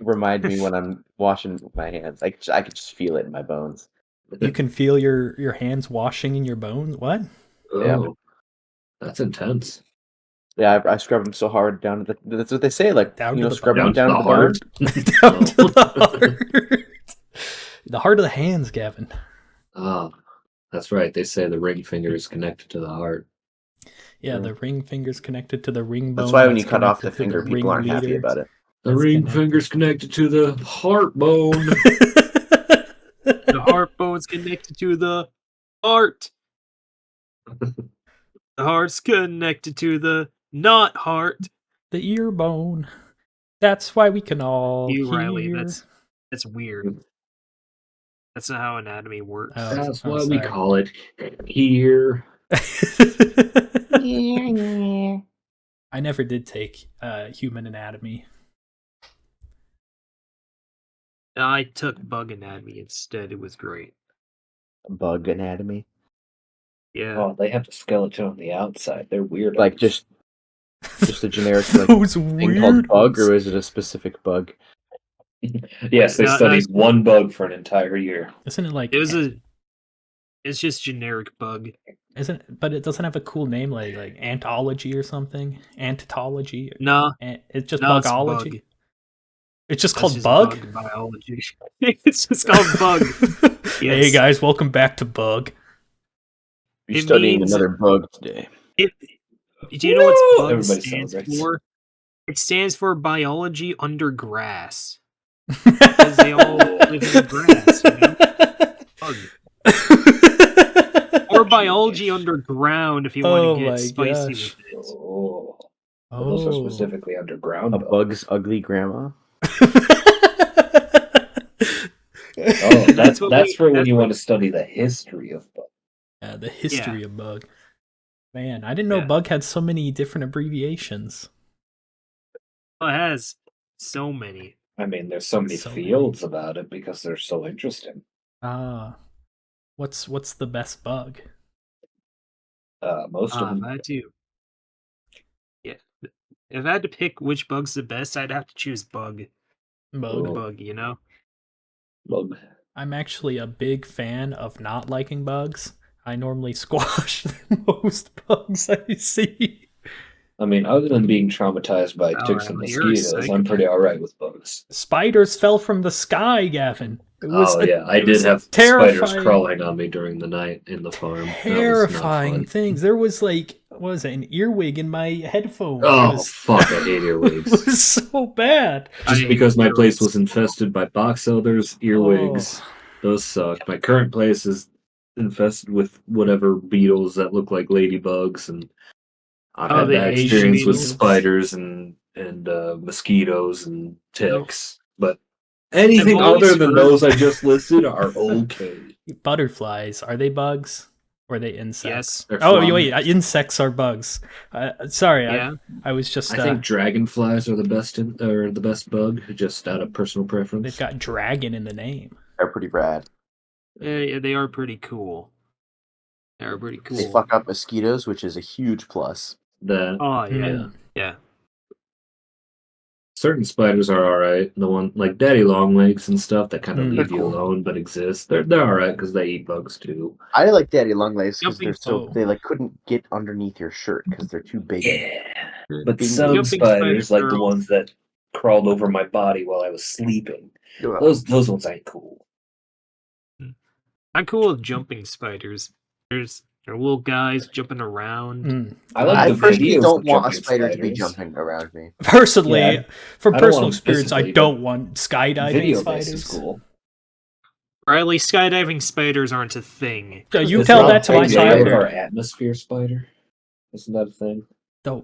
remind me when I'm washing my hands. I could just feel it in my bones. You can feel your hands washing in your bones? What? Yeah. Oh, that's intense. Yeah, I scrub them so hard down to the. That's what they say. Like Down to the scrub bone? them down to the heart. Down to the heart. The heart of the hands, Gavin. Oh, that's right. They say the ring finger is connected to the heart. Yeah, the ring finger's connected to the ring bone. That's why when you cut off connected the to finger, people aren't happy ringleader. about it. The That's ring connected. finger's connected to the heart bone. The heart bone's connected to the heart. The heart's connected to the not heart. The ear bone. That's why we can all You, hear. Riley, that's weird. That's not how anatomy works. Oh. That's why we sorry. call it here. I never did take human anatomy. I took bug anatomy instead. It was great. Bug anatomy. Yeah. Oh, they have the skeleton on the outside. They're weird. Like just a generic like, Those thing called weird bug, ones. or is it a specific bug? Yes, they No, studied one bug for an entire year. Isn't it like It's just generic bug. but it doesn't have a cool name like antology or something? Antology? No, It's just no, it's bugology. bug. It's just That's called just bug? biology. It's just called bug. Hey Yes. guys, welcome back to Bug. You're It studying means- another bug today. Do you know what bug Everybody stands celebrates. for? It stands for biology under grass. Because they all live in the grass, you know? Bug. Or biology underground if you want to get spicy gosh. with it. Oh, those are specifically underground. A bug's ugly grandma. Oh, that's what for when that's you what- want to study the history of bug. The history of Bug. Man, I didn't know Bug had so many different abbreviations. Oh, it has so many. I mean, there's so many fields about it because they're so interesting. What's the best bug? Most of them. If I had to pick which bug's the best, I'd have to choose bug. Bug. Bug, you know? Bug. I'm actually a big fan of not liking bugs. I normally squash most bugs I see. I mean, other than being traumatized by ticks and Riley, you're a mosquitoes, I'm pretty alright with bugs. Spiders fell from the sky, Gavin. I did have terrifying, spiders crawling on me during the night in the farm. Terrifying things. There was what was it, an earwig in my headphones. Oh, fuck, I hate earwigs. It was so bad. Just because my place was infested by box elders, earwigs, those suck. My current place is infested with whatever beetles that look like ladybugs, and I've had that experience with spiders and mosquitoes and ticks. But anything other than those I just listed are okay. Butterflies, are they bugs? Or are they insects? Yes. Wait, insects are bugs. Sorry, I was just. I think dragonflies are the best bug, just out of personal preference. They've got dragon in the name. They're pretty rad. Yeah, they are pretty cool. They're pretty cool. They fuck up mosquitoes, which is a huge plus. Yeah. Certain spiders are alright. The one like daddy longlegs and stuff that kind of leave you alone but exist. They're alright because they eat bugs too. I like daddy longlegs because they couldn't get underneath your shirt because they're too big. Yeah, but some spiders, like the ones that crawled over my body while I was sleeping, those ones ain't cool. I'm cool with jumping spiders. They're little guys jumping around. I personally don't want a spider to be jumping around me. Personally, for personal experience, I don't want skydiving spiders. Is cool. Riley, skydiving spiders aren't a thing. You tell that to my child. Our atmosphere spider, isn't that a thing? The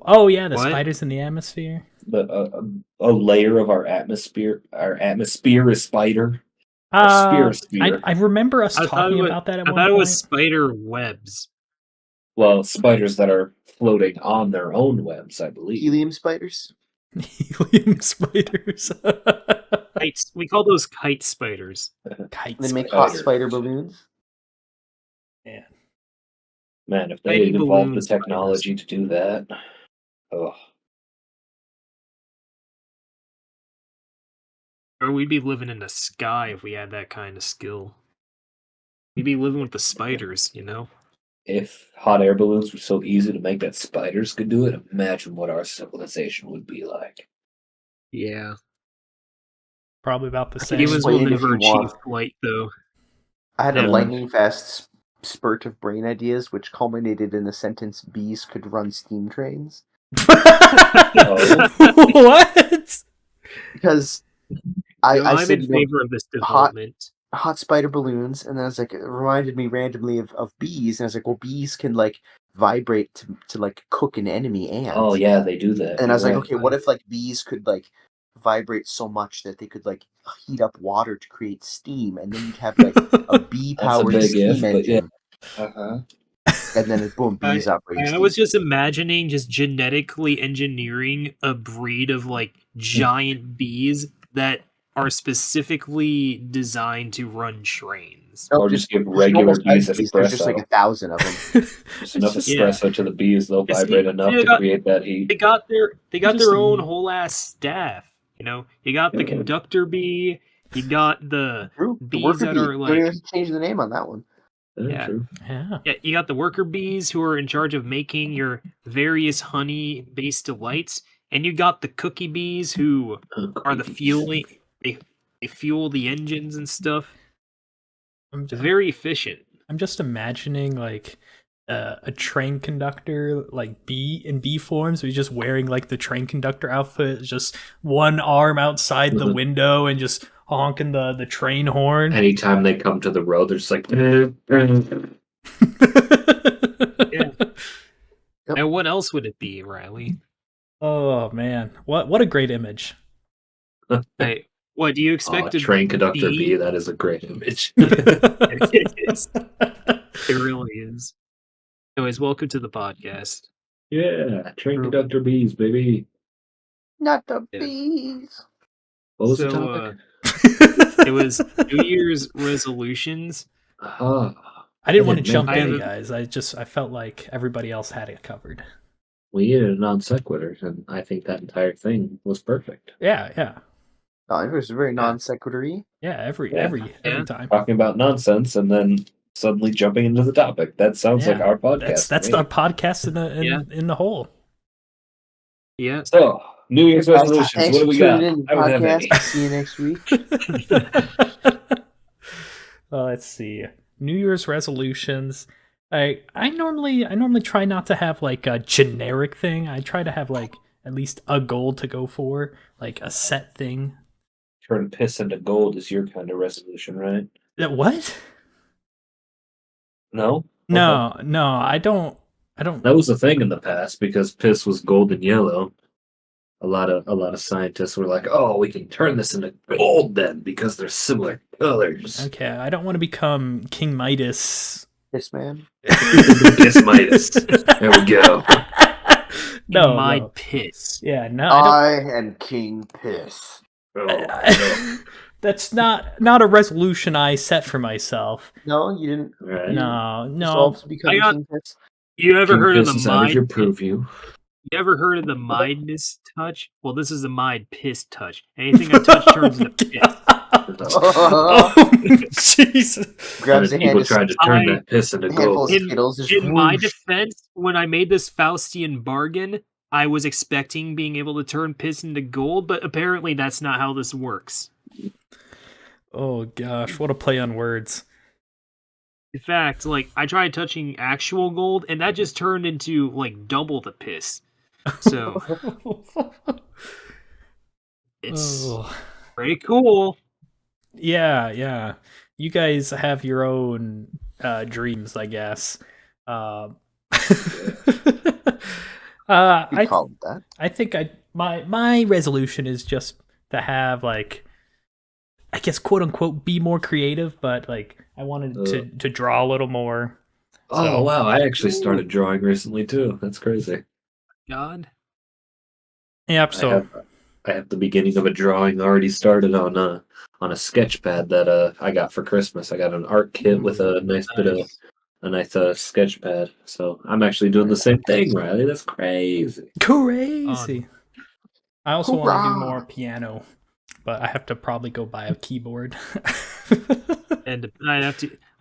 spiders in the atmosphere. A layer of our atmosphere. Our atmosphere is spider. I remember us talking about that at one point. I thought it was spider webs. Well, spiders that are floating on their own webs, I believe. Helium spiders? Helium spiders. Kites. We call those kite spiders. They make hot spider balloons? Yeah. Man, if they had evolved the technology to do that. Oh. Or we'd be living in the sky if we had that kind of skill. We'd be living with the spiders, you know? If hot air balloons were so easy to make that spiders could do it, imagine what our civilization would be like. Yeah. Probably about the same. Humans will Explain it if never you want. achieve flight, though. I had a Never. lightning fast spurt of brain ideas, which culminated in the sentence "bees could run steam trains." What? Because No, I I'm said, in favor of this development. hot spider balloons, and then I was like, it reminded me randomly of bees, and I was like, well, bees can like vibrate to like cook an enemy ant. Oh yeah, they do that. And I was You're like, right. okay, what if like bees could like vibrate so much that they could like heat up water to create steam, and then you'd have like a bee powered big steam if, but yeah. engine, and then boom, bees operating I steam. was just imagining just genetically engineering a breed of like giant bees that are specifically designed to run trains. Or just give regular normal bees sized There's just like espresso. 1,000 of them. Just enough Yeah. espresso to the bees, they'll You see, vibrate enough they to got- create that heat. They got their Interesting. own whole ass staff. You know, you got the Yeah. conductor bee, you got the True. The bees worker that bee. are Don't like even change the name on that one. Yeah. True. Yeah. yeah, you got the worker bees who are in charge of making your various honey-based delights, and you got the cookie bees who are the fueling. They fuel the engines and stuff. I'm It's very efficient. just imagining like a train conductor, like in bee forms. So he's just wearing like the train conductor outfit, just one arm outside the window and just honking the train horn. Anytime they come to the road, they're just like. Yep. And what else would it be, Riley? Oh man, what a great image! Hey, what do you expect? Oh, a train conductor bee? bee, that is a great image. It is. It really is. Anyways, welcome to the podcast. Yeah, train conductor bees, baby. Not the Yeah. bees. What was the So, topic? It was New Year's resolutions. I didn't want to didn't jump make in, it. guys. I felt like everybody else had it covered. We needed a non sequitur, and I think that entire thing was perfect. Yeah. No, it was very non sequitur-y. Yeah, every Yeah. time. Talking about nonsense and then suddenly jumping into the topic. That sounds like Yeah, our podcast. That's to me. our podcast in the whole. Yeah. So, New Year's resolutions. Thanks What do for we got? tuning in to I the don't have any. podcast. See you next week. Well, let's see. New Year's resolutions. I normally try not to have like a generic thing. I try to have like at least a goal to go for, like a set thing. Turn piss into gold is your kind of resolution, right? What? No? No, I don't. That was a thing in the past because piss was golden yellow. A lot of scientists were like, "Oh, we can turn this into gold then because they're similar colors." Okay, I don't want to become King Midas. Yes, man. Piss Midas. There we go. No, My no. piss. Yeah, no. I I am King Piss. Oh, don't. no. That's not a resolution I set for myself. No, you didn't Right. No. resolve to become I got- King Piss. You ever King heard of piss the is out of your Mind? purview. You ever heard of the Mindness touch? Well, this is the Mind piss touch. Anything I touch turns into piss. Oh, Jesus. Grabs a People hand of tried to turn I- that piss into handful gold. of Skittles. Just In my whoosh. defense, when I made this Faustian bargain, I was expecting being able to turn piss into gold, but apparently that's not how this works. Oh gosh, what a play on words. In fact, like I tried touching actual gold, and that just turned into like double the piss. So it's Oh. pretty cool. Yeah. You guys have your own dreams, I guess. You call it that. I think my resolution is just to have like, I guess, quote unquote, be more creative, but like I wanted to draw a little more. Oh wow! I actually started drawing recently too. That's crazy. God. Yep. So I have the beginning of a drawing already started on a sketch pad that I got for Christmas. I got an art kit with a nice bit of a nice sketch pad. So I'm actually doing the same thing, Riley. That's crazy. crazy. I also want to do Hoorah! more piano. But I have to probably go buy a keyboard. And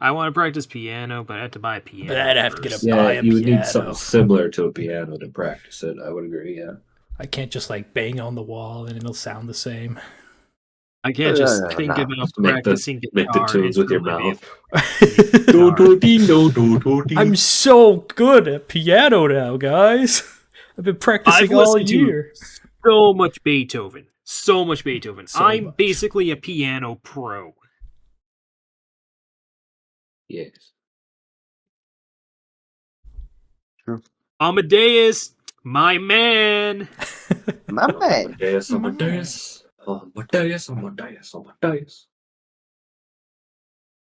I want to practice piano, but I have to buy a piano. But I'd have to get first. a Yeah, buy a you would need piano. something similar to a piano to practice it. I would agree. Yeah. I can't just like bang on the wall and it'll sound the same. I can't just No. think about Make the- practicing make the guitar tunes with your instantly, mouth. babe. I'm so good at piano now, guys. I've been practicing all listened to year. So much Beethoven. So much Beethoven. So I'm much. basically a piano pro. Yes. Amadeus, my man. My man. Amadeus.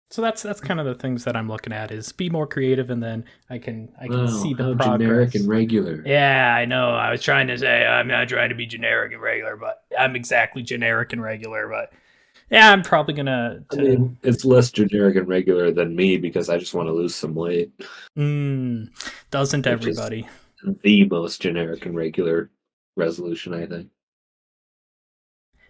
So that's kind of the things that I'm looking at is be more creative, and then I can Wow, see the how progress. generic and regular. Yeah, I know. I was trying to say I'm not trying to be generic and regular, but I'm exactly generic and regular. But yeah, I'm probably gonna. I mean, it's less generic and regular than me because I just want to lose some weight. Doesn't Which is- everybody? The most generic and regular resolution, I think.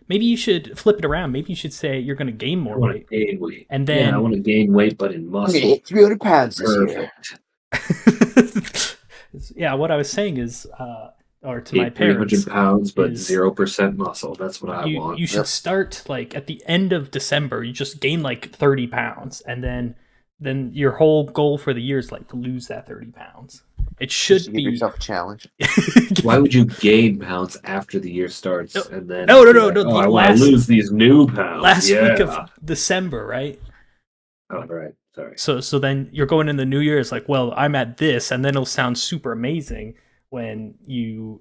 Maybe you should flip it around. Maybe you should say you're going to gain I more want weight. to gain weight. And then I want to gain weight, but in I'm gonna muscle. hit 300 pounds this year. Perfect. Yeah, what I was saying is, or to Eat my parents, 300 pounds, but is 0% muscle. That's what I want. you should Yep. start like at the end of December. You just gain like 30 pounds, and then your whole goal for the year is like to lose that 30 pounds. It should Just to be. give yourself a challenge. Why would you gain pounds after the year starts No, and then no, be no, like, no, oh, I want last- to lose these new pounds. last yeah. week of December, right? Oh, right. Sorry. So then you're going in the new year. It's like, well, I'm at this, and then it'll sound super amazing when you've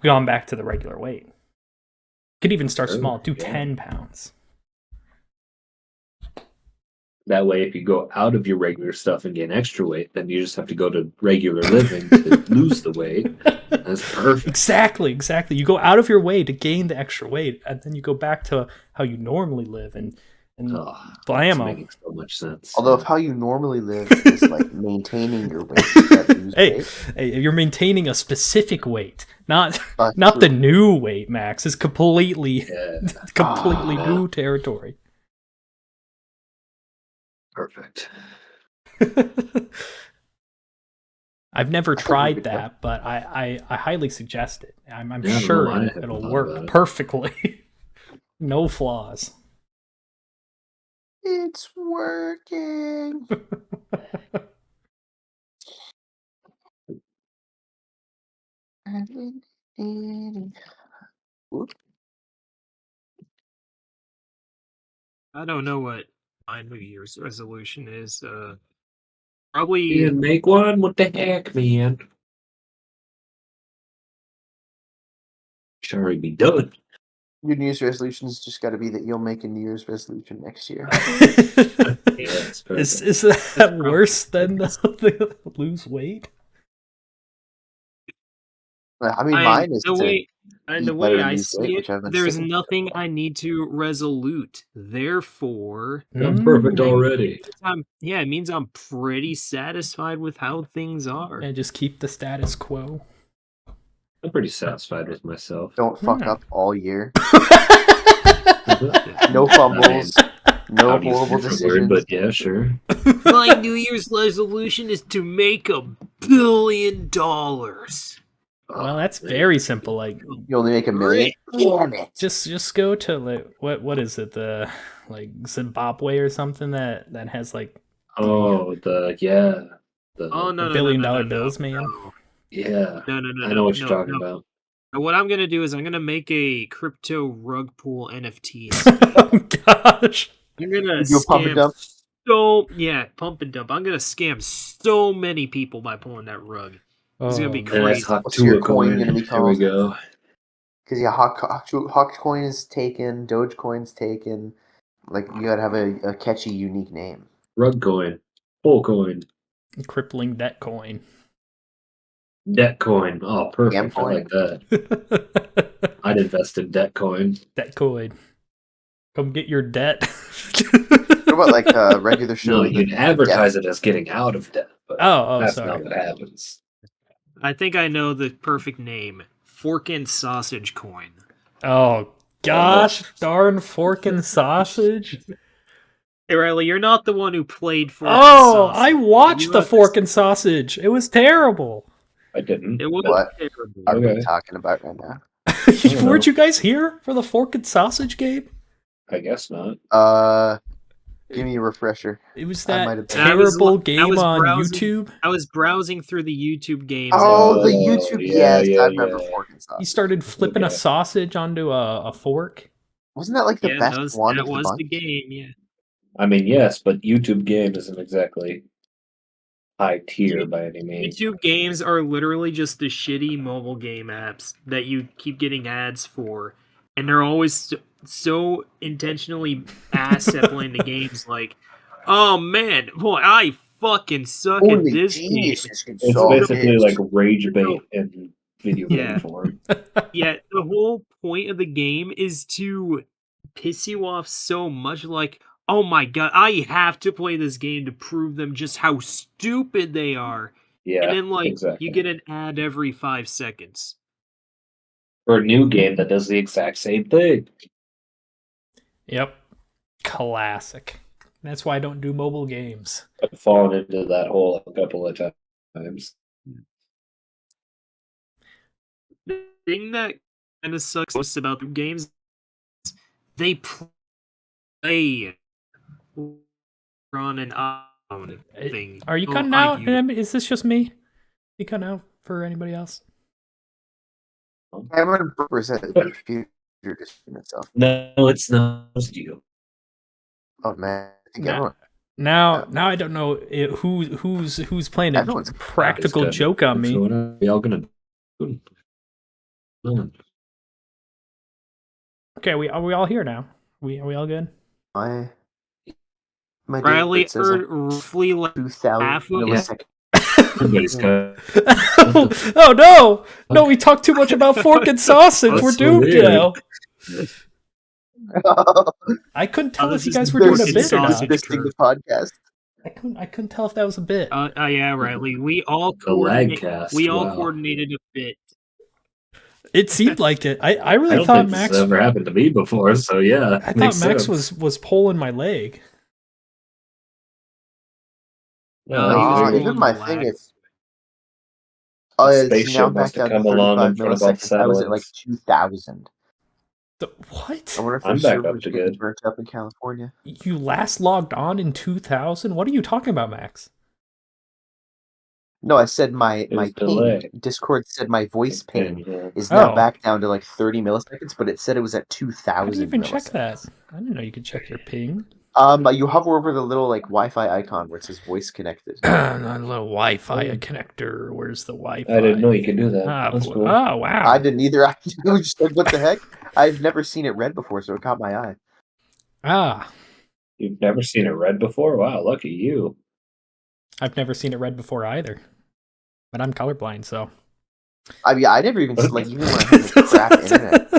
gone back to the regular weight. Could even start Sure, small. Do yeah. 10 pounds. That way, if you go out of your regular stuff and gain extra weight, then you just have to go to regular living to lose the weight. That's perfect. Exactly. You go out of your way to gain the extra weight, and then you go back to how you normally live, and Oh, it's blammo. making so much sense. Although if how you normally live is like maintaining your weight, you gotta lose Hey, weight. hey, you're maintaining a specific weight, not That's not the true. new weight, Max. It's completely Yeah, completely Ah. new territory. perfect. I've never think we tried could that, but I highly suggest it. I'm Yeah, I don't know sure why I haven't it'll thought work about it. perfectly. No flaws. It's working. Oop. I don't know what my New Year's resolution is. Probably You didn't make one? What the heck, man? Should already be done. Your New Year's resolution's just got to be that you'll make a New Year's resolution next year. Yes, is that worse than the lose weight? I mean, mine is the to way and the eat way better I lose weight, see it, which I've been there's sticking to. nothing I need to resolute. Therefore, I'm perfect Mm. already. it means I'm pretty satisfied with how things are. And just keep the status quo. I'm pretty satisfied with myself. Don't fuck Yeah. up all year. Not No fumbles. No How to use a horrible different decisions. word, but yeah, sure. My New Year's resolution is to make $1 billion. Well, that's very simple. Like, You only make $1 million. Damn it! just go to like what is it, the like Zimbabwe or something that has like Oh, the Oh no, $1 no, billion no, no, no, bills, man. no. yeah. No, no, no, I know what you're no, talking no. about. And what I'm gonna do is I'm gonna make a crypto rug pool NFT. Oh gosh. I'm gonna You do a pump and dump? pump and dump. I'm gonna scam so many people by pulling that rug. It's gonna be Oh, crazy. And that's hot What's your to coin coin. gonna be Here we called? go. Because yeah, Hawk coin is taken. Dogecoin's taken. Like you gotta have a catchy, unique name. Rug coin. Full coin. crippling debt coin. Debt coin. Oh, perfect. I coin? like that. I'd invest in debt coin. Debt coin. Come get your debt. What about like a regular show? No, you'd advertise it as getting out of debt, but Oh, that's sorry. not what happens. I think I know the perfect name. Fork and sausage coin. Oh gosh darn fork and sausage. Hey, Riley, you're not the one who played Fork and Oh, Sausage. I watched You the fork and sausage. It was terrible. I didn't. It was What terrible. are we Okay. talking about right now? don't Weren't know. you guys here for the fork and sausage game? I guess not. Give me a refresher. It was I that might have been. terrible I game was on browsing- YouTube. I was browsing through the YouTube games. Oh, the Oh, YouTube. yeah, Yes, yeah, I remember yeah. fork and sausage. He started flipping a Okay. sausage onto a fork. Wasn't that like the Yeah, best that one was of the bunch? the game. Yeah. I mean, yes, but YouTube game isn't exactly high tier by any means. YouTube games are literally just the shitty mobile game apps that you keep getting ads for, and they're always so intentionally ass at playing the games. Like, oh man, boy, I fucking suck at Holy this game. geniuses can It's solve basically this. like rage bait in video Yeah. game form. Yeah, the whole point of the game is to piss you off so much. Like, oh my god, I have to play this game to prove them just how stupid they are. Yeah, And then, like, exactly. you get an ad every 5 seconds. For a new game that does the exact same thing. Yep. Classic. That's why I don't do mobile games. I've fallen into that hole a couple of times. The thing that kind of sucks most about the games, they play on an iPhone thing. Are you Oh, cutting out? Is this just me? You cutting out for anybody else? Cameron represents the computer just in itself. No, it's not just you. Oh man, I think Nah. everyone. Now I don't know who's playing a Everyone's practical It's good. joke on What's me. going on? We all gonna. No. Okay, are we all here now? Are we all good? My Riley date says like earned roughly like 2,000 half of milliseconds. Everybody's cut. Oh no! No, we talked too much about fork and sausage. That's We're so doomed weird. now. I couldn't tell if this you is guys were They're doing a bit or not. sausage. dismissing the podcast. I couldn't tell if that was a bit. Yeah, Riley. We all The lag coordinate- cast. we all wow. coordinated a bit. It seemed like it. I I really don't thought think Max. this has ever happened to me before, so yeah. I makes thought Max sense. was pulling my leg. No, he was No, rolling even my the thing lag. is. Oh, The yeah, see, spaceship now I'm back must have down to come along 35 in front of all milliseconds. I was at like satellites. 2,000. What? I wonder if I'm the back up servers to are getting good. burnt up in California. You last logged on in 2000? What are you talking about, Max? No, I said my It was ping. delayed. Discord said my voice ping Yeah. is now Oh. back down to like 30 milliseconds, but it said it was at 2,000 How do you even milliseconds. check that? I didn't know you could check your ping. You hover over the little like Wi-Fi icon where it says voice connected. A little Wi-Fi connector. Where's the Wi-Fi? I didn't know you could do that. Ah, That's boy. cool. Oh, wow. I didn't either. I was just like, what the heck? I've never seen it red before, so it caught my eye. Ah, You've never seen it red before? Wow, lucky you. I've never seen it red before either. But I'm colorblind, so. I mean, I never even like even when I had like, crap internet.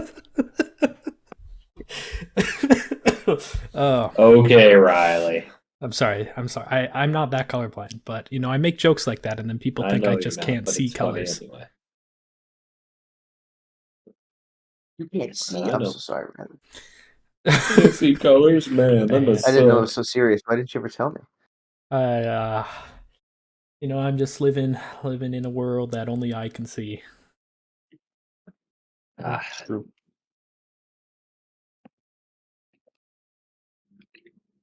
Oh, Okay, Riley. I'm sorry. I'm not that colorblind, but you know, I make jokes like that, and then people think know I you're just not, can't but see it's funny colors. anyway. You can't see. I I'm know. so sorry, man. Can't see colors, man. That must I didn't know it suck. was so serious. Why didn't you ever tell me? You know, I'm just living in a world that only I can see. Ah,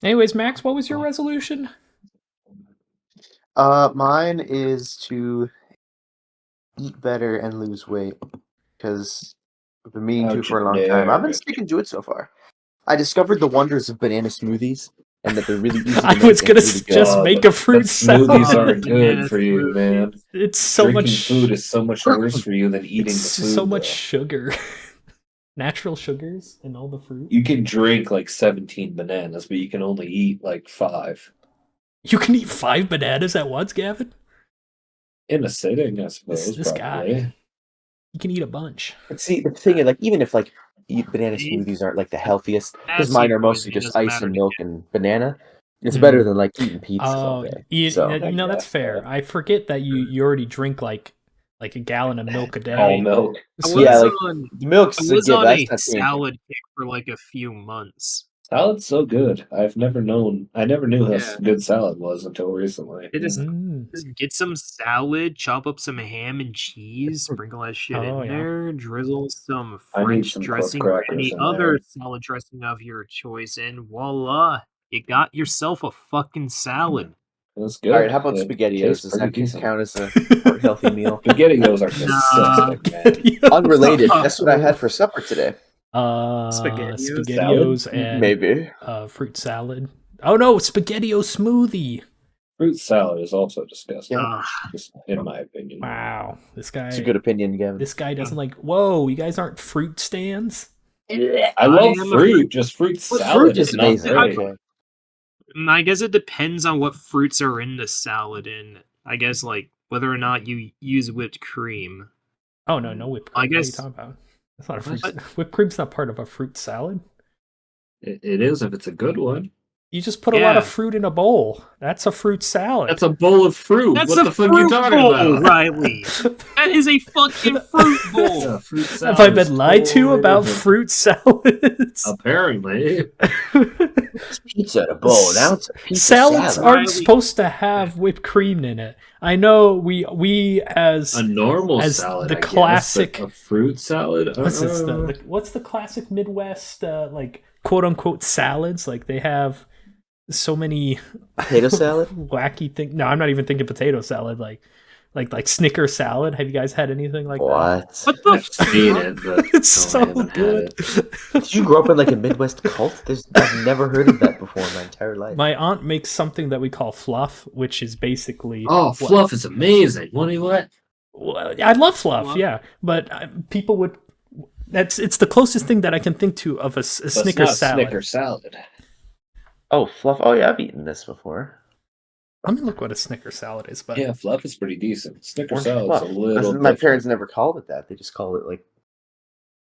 Anyways, Max, what was your resolution? Mine is to eat better and lose weight because I've been meaning to for a long time. I've been sticking to it so far. I discovered the wonders of banana smoothies and that they're really easy to I make. was and gonna really good. just make a fruit but smoothies salad. aren't good for you, man. It's so Drinking much food is so much worse for you than eating it's the food. so much though. sugar. Natural sugars in all the fruit. You can drink like 17 bananas, but you can only eat like 5 You can eat 5 bananas at once, Gavin? in a sitting, I suppose. This probably. guy. You can eat a bunch. But see, the thing is, like, even if like banana smoothies aren't like the healthiest, because Acid mine are mostly poisoning just doesn't ice matter and to milk you. and banana. It's Mhm. better than like eating pizzas all Oh, day. you So know, that's fair. I forget that you already drink like like a gallon of milk a day. All milk. I So- was Yeah, like, on, The milk's I a was give. on That's a not changing. salad kick for like a few months. Salad's so good. I never knew how Yeah. good salad was until recently. It is Mm. Just get some salad, chop up some ham and cheese, sprinkle that shit Oh, in yeah. there, drizzle some I need French some cooked dressing or crackers any in other there. salad dressing of your choice, and voila, you got yourself a fucking salad. That's good. All right, how about It SpaghettiOs? tastes Does pretty that decent. count as a heart-healthy meal? SpaghettiOs are disgusting, man. Unrelated. Guess what I had for supper today? SpaghettiOs? SpaghettiOs and Maybe. fruit salad. Oh no, SpaghettiO smoothie. Fruit salad is also disgusting, Yeah. just in my opinion. Wow, this guy. It's a good opinion, Gavin. This guy doesn't like. Whoa, you guys aren't fruit stands. I love am a fruit. Just fruit But salad fruit is is not amazing. great. Okay. I guess it depends on what fruits are in the salad, and I guess like whether or not you use whipped cream. Oh no whipped cream. I guess- What are you talking about? That's not a fruit. What? Whipped cream's not part of a fruit salad. It is if it's a good one. You just put a lot of Yeah. fruit in a bowl. That's a fruit salad. That's a bowl of fruit. That's what a the fuck are you fruit talking bowl, about? Riley. That is a fucking fruit bowl. Yeah, fruit salad Have I is been lied to totally about different. fruit salads? Apparently. It's pizza in a bowl. Now it's a pizza Salads salad. aren't Riley- supposed to have whipped cream in it. I know we as A normal As salad, the I guess, classic- but a fruit salad. what's the classic Midwest like quote unquote salads? Like they have so many Potato salad? wacky things. No, I'm not even thinking potato salad. Like Snicker salad. Have you guys had anything like that? What? What the I've seen it, but It's no, I so haven't had good. it. Did you grow up in like a Midwest cult? I've never heard of that before in my entire life. My aunt makes something that we call fluff, which is basically Oh, fluff is amazing. What? Well, I love fluff, Fluff? yeah, but people would. It's the closest thing that I can think to of a But it's Snickers not salad. Snicker salad. Oh, fluff. Oh, yeah, I've eaten this before. Let me look what a Snicker salad is. But Yeah, fluff is pretty decent. Snicker Orange salad's fluff. a little. My different. parents never called it that. They just called it like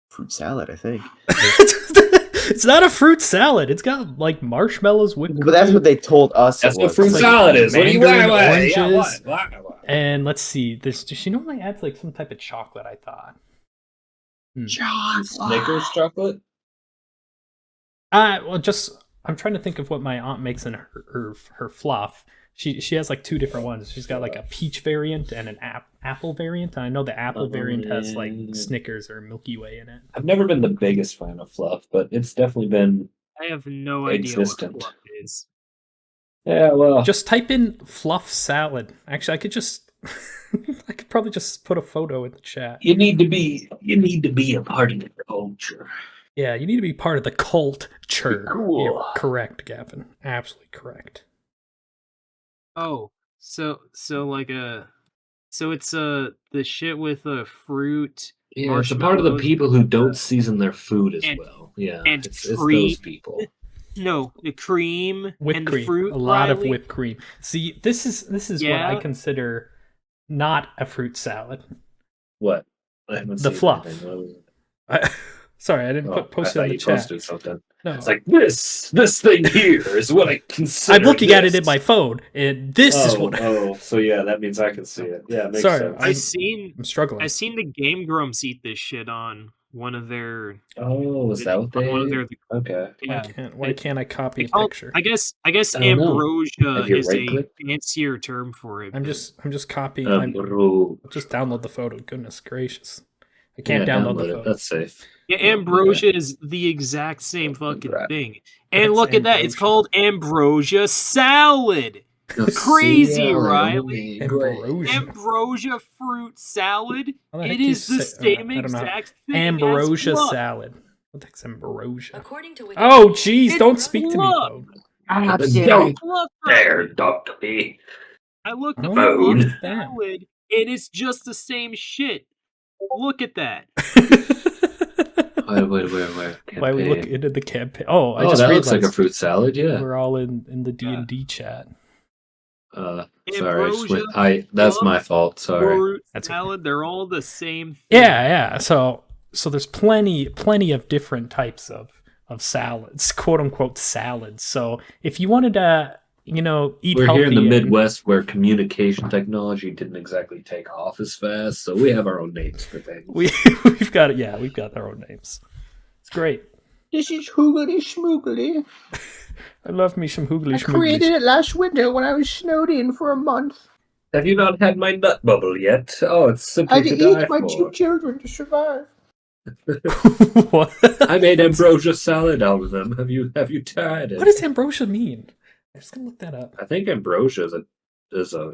fruit salad, I think. it's not a fruit salad. It's got like marshmallows, whipped But that's what they told us. That's it what was. fruit It's like salad is. What do you mandarin want? Yeah, oranges. what? And let's see. She normally adds like some type of chocolate. I thought. Snickers chocolate? Well, just I'm trying to think of what my aunt makes in her fluff. She has like two different ones. She's got like a peach variant and an apple variant. I know the apple variant has like Snickers or Milky Way in it. I've never been the biggest fan of fluff, but it's definitely been. I have no idea what Existent. fluff is. Yeah, well, Just type in fluff salad. Actually, I could just I could probably just put a photo in the chat. you need to be a part of the culture. Yeah, you need to be part of the culture. Cool. You're correct, Gavin. Absolutely correct. Oh, so it's the shit with fruit Yeah, it's a part of the Marshmallows. people who don't season their food as And- well. Yeah, and it's free- those people. No, the cream Whipped and the cream. fruit. A lot of Riley. whipped cream. See, this is what Yeah. I consider not a fruit salad. What? I haven't The seen fluff. anything. What was it? Sorry, I didn't Oh, post I it in thought the you chat. posted something. No. It's like this thing here is what I consider. I'm looking at it in this. my phone, and this is what Oh, so yeah, that means I can see it. Yeah, it makes Sorry, sense. I'm struggling. I seen the Game Grumps eat this shit on one of their. Oh, is that what on one of they? their Okay. yeah. Why can't I copy a Oh, picture? I guess I don't know. ambrosia Have you is a right-clicked? fancier term for it. I'm but- just copying. Bro. I'll just download the photo. Goodness gracious, I can't Yeah, download the it. photo. That's safe. Yeah, Oh, ambrosia is the exact same fucking Crap. thing. But And it's look at that, it's ambrosia. called ambrosia salad. Crazy, Riley. Ambrosia. Ambrosia fruit salad. How the heck It do you is the say- same I don't know. exact thing. Ambrosia as fluff. salad. What the heck's ambrosia? According to Oh, jeez! It's Don't speak to me, fluff. folks. Don't Fluff, there, Riley. Dr. B. I looked Oh, at Food. fluff damn. salad, and it's just the same shit. Look at that. Wait. Why we look Campaign. into the campaign? Oh, I Oh, just that realized looks like a fruit salad. Yeah. we're all in the D&D chat. Sorry. Ambrosia, That's fluff, my fault. Sorry. Fruit That's okay. salad, they're all the same thing. Yeah. So there's plenty of different types of salads, quote unquote salads. So if you wanted to eat We're healthy. here in the and- Midwest where communication technology didn't exactly take off as fast, so we have our own names for things. We've got it. Yeah, we've got our own names. It's great. This is Hoogly Schmoogly. I love me some hoogly I schmoogly. created it last winter when I was snowed in for a month. Have you not had my nut bubble yet? Oh, it's I simply had to to die eat my for. 2 children to survive. What? I made ambrosia salad out of them. Have you tried it? What does ambrosia mean? I'm just gonna look that up. I think ambrosia is a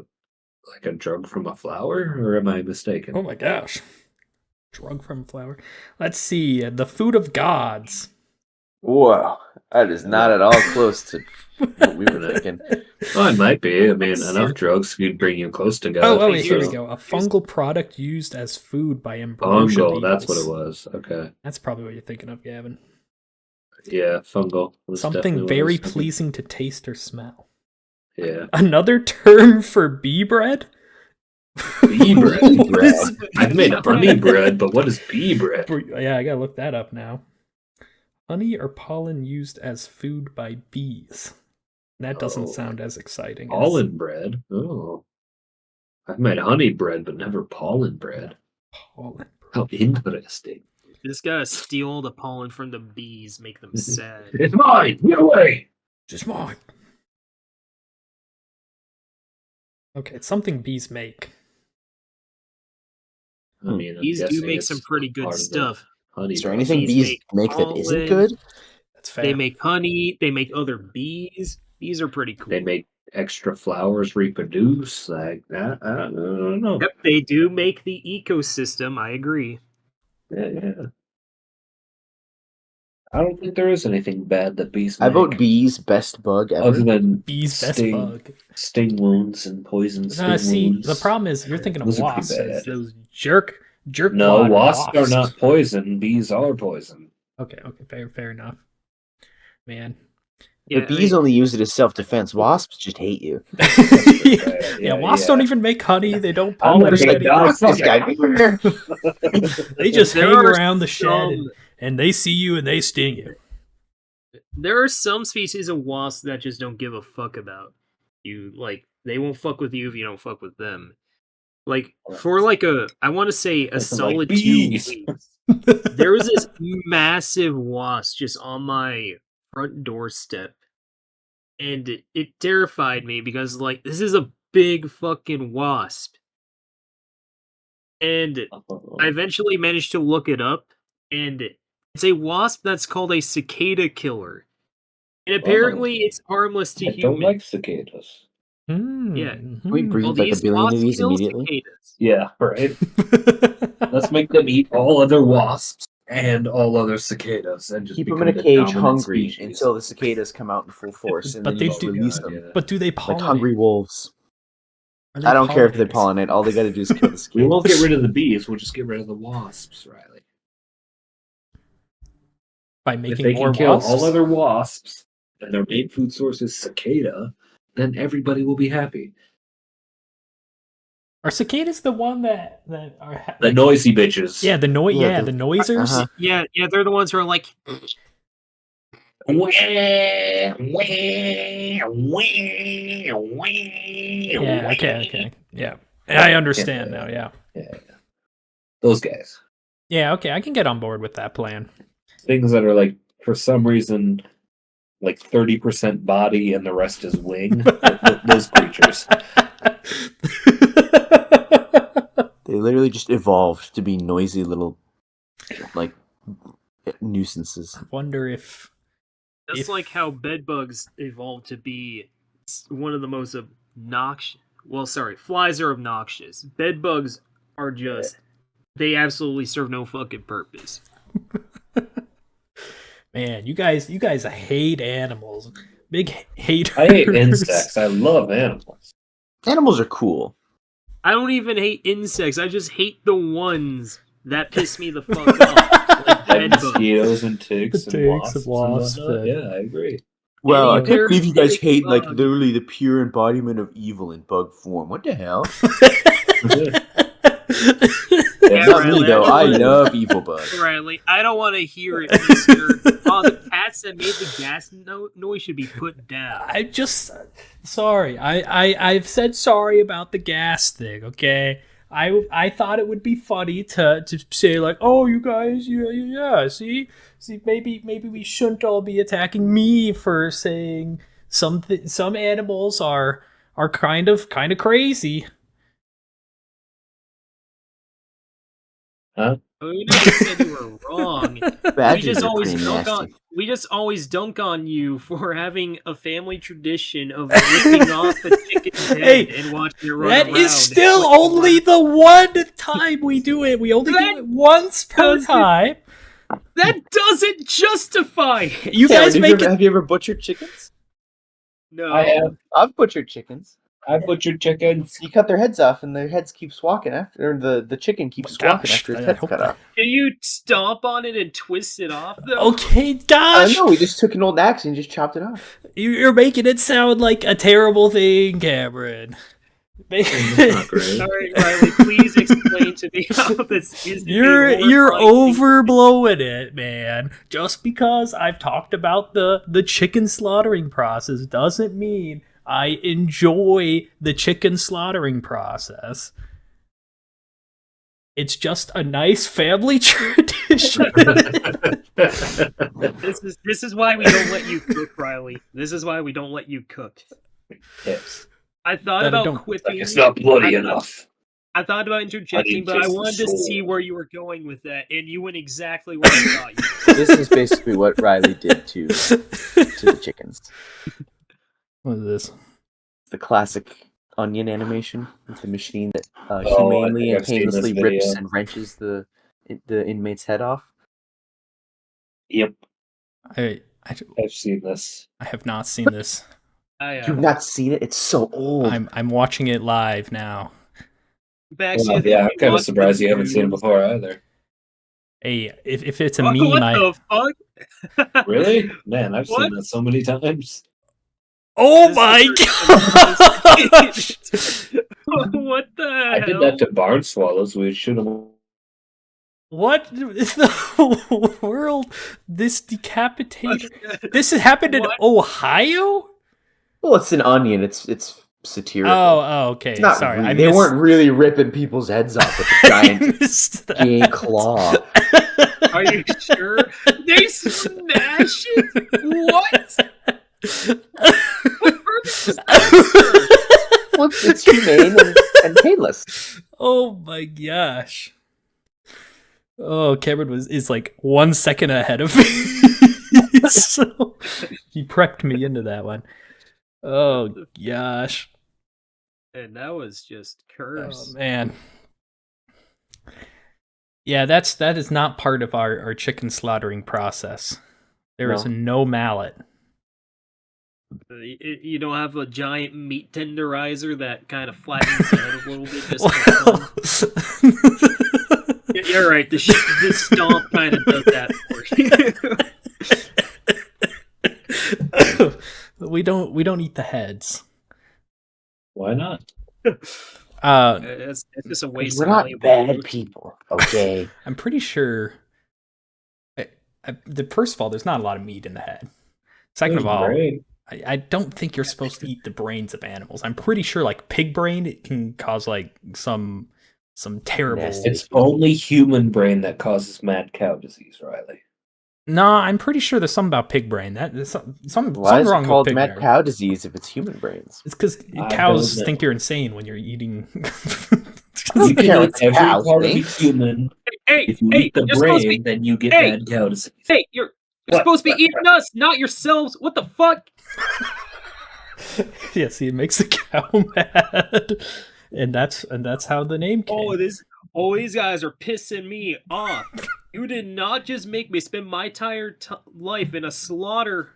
like a drug from a flower, or am I mistaken? Oh my gosh. Drug from flower. Let's see. The food of gods. Whoa, that is not at all close to what we were thinking. Oh, it might be. I mean, Let's see. enough drugs could bring you close to God. Oh, wait, here we so- go. A fungal product used as food by ambrosia Fungal, that's beetles. what it was. Okay. That's probably what you're thinking of, Gavin. Yeah, fungal. was Something definitely what I very was thinking. pleasing to taste or smell. Yeah. Another term for bee bread? Bee bread. What is I've made honey bread, but what is bee bread? Yeah, I gotta look that up now. Honey or pollen used as food by bees. That doesn't Oh. sound as exciting. Pollen bread? Oh. I've made honey bread, but never pollen bread. Pollen. How interesting. Just gotta steal the pollen from the bees, make them sad. It's mine! Get away! Just mine. Okay, it's something bees make. I mean, I'm Bees do guessing make it's some pretty good part of the stuff. Honey Is there process. anything Bees bees make make that isn't pollen. good? That's fair. They make honey, they make other bees. Bees are pretty cool. They make extra flowers reproduce like that. I don't know. Yep, they do make the ecosystem, I agree. Yeah. I don't think there is anything bad that bees I make. vote bees best bug ever. Other than bees best sting, bug. sting wounds and poison sting See, wounds. the problem is you're thinking of Those are pretty wasps. bad. Those jerk No, wasps wasps are not poison. Bees are poison. Okay, fair enough. Man. The bees only use it as self-defense. Wasps just hate you. yeah, wasps don't even make honey. They don't I'm gonna pollinate take anything. dogs. This guy. They just There hang are around the shed some- and they see you and they sting you. There are some species of wasps that just don't give a fuck about you. Like, they won't fuck with you if you don't fuck with them. Like, for like I want to say a Like solid 2 bees. weeks, there was this massive wasp just on my front doorstep. And it terrified me because, like, this is a big fucking wasp. And I eventually managed to look it up, and it's a wasp that's called a cicada killer. And apparently it's harmless to I humans. don't like cicadas. Yeah. Can we breed Well, like a these billion of wasps these kill immediately? cicadas. Yeah, right. Let's make them eat all other wasps and all other cicadas, and just Keep them become in a the cage dominant hungry species. until the cicadas come out in full force, and But then they you just do- release God, them. yeah. But do they pollinate? Like hungry wolves. Are they I don't care if they pollinators? pollinate. All they gotta do is kill the We cicadas. won't get rid of the bees. We'll just get rid of the wasps, Riley. By If making they more can kill wasps? all other wasps, and their main food source is cicada, then everybody will be happy. Are cicadas the one that are The noisy bitches. Yeah, the noise. Yeah, Yeah, the- the noisers. Uh-huh. Yeah, they're the ones who are like, Yeah. Okay. Yeah, I understand now. Yeah. Yeah. Those guys. Yeah. Okay, I can get on board with that plan. Things that are like, for some reason, like 30% body and the rest is wing. Those creatures. They literally just evolved to be noisy little, like, nuisances. Wonder if that's If- like how bedbugs evolved to be one of the most obnoxious. Well, sorry, flies are obnoxious. Bedbugs are just. They absolutely serve no fucking purpose. man, you guys hate animals. Big haters. I hate insects. I love animals. Animals are cool. I don't even hate insects. I just hate the ones that piss me the fuck off. Like Like bedbugs. mosquitoes and ticks The and ticks and wasps. wasps whatnot. and- Yeah, I agree. Well, I Any can't believe you guys big hate, like, bug. literally the pure embodiment of evil in bug form. What the hell? Yeah, Not me, Riley, though. I I- love evil bugs. Riley, I don't want to hear it, mister. Oh, the cat rats that made the gas noise should be put down. I'm just sorry. I've said sorry about the gas thing. Okay. I thought it would be funny to say like, oh, you guys, yeah, see, maybe we shouldn't all be attacking me for saying some animals are kind of crazy. Huh? We never said you were wrong. We just always dunk on you for having a family tradition of ripping off a chicken's head and watching it run around. That is still only the one time we do it. We only do it once per time. That doesn't justify it. You guys have you ever butchered chickens? No. I have. I've butchered chickens. I butchered chickens. You cut their heads off, and their heads keep squawking after, or the chicken keeps squawking after its head's cut off. Can you stomp on it and twist it off, though? Okay, gosh. No, we just took an old axe and just chopped it off. You're making it sound like a terrible thing, Cameron. Not great. All right, Riley, please explain to me how this is. You're overblowing it, man. Just because I've talked about the chicken slaughtering process doesn't mean I enjoy the chicken slaughtering process. It's just a nice family tradition. This is why we don't let you cook, Riley. This is why we don't let you cook. Yes. I thought about quipping. It's not bloody enough. I thought about interjecting, but I wanted to see where you were going with that, and you went exactly where I thought you were. This is basically what Riley did to the chickens. What is this? The classic onion animation with the machine that humanely and painlessly rips and wrenches the inmate's head off. Yep. I've seen this. I have not seen this. You've not seen it? It's so old. I'm watching it live now. I'm kind of surprised you haven't seen it before either. Hey, if it's a meme, what the fuck? Really? Man, I've seen that so many times. Oh my gosh! What the hell? I did that to barn swallows. We'd shoot them. What is the world? This decapitated. This happened in Ohio? Well, it's an onion. It's satirical. Oh, okay. It's not Sorry, really, they weren't really ripping people's heads off with a giant claw. Are you sure? They smash it? What? What purpose is that? Well, it's humane and painless. Oh my gosh. Oh, Cameron is like 1 second ahead of me. So he prepped me into that one. Oh gosh. And that was just curse. Oh man. Yeah, that is not part of our chicken slaughtering process. There is no mallet. You don't have a giant meat tenderizer that kind of flattens the head a little bit just for fun. You're right. The stomp kind of does that for you. We don't eat the heads. Why not? It's just a waste. We're not bad people, okay? I'm pretty sure. First of all, there's not a lot of meat in the head. Second of all, I don't think you're supposed to eat the brains of animals. I'm pretty sure, like pig brain, it can cause like some terrible. It's only human brain that causes mad cow disease, Riley. No, I'm pretty sure there's something about pig brain. Something Why is wrong it called with pig mad brain. Cow disease if it's human brains? It's because cows think you're insane when you're eating. You can eat every part of a human. If you eat the brain, then you get mad cow disease. Hey, you're supposed to be eating us, not yourselves. What the fuck? Yeah, see, it makes the cow mad, and that's how the name came. These guys are pissing me off. You did not just make me spend my entire life in a slaughter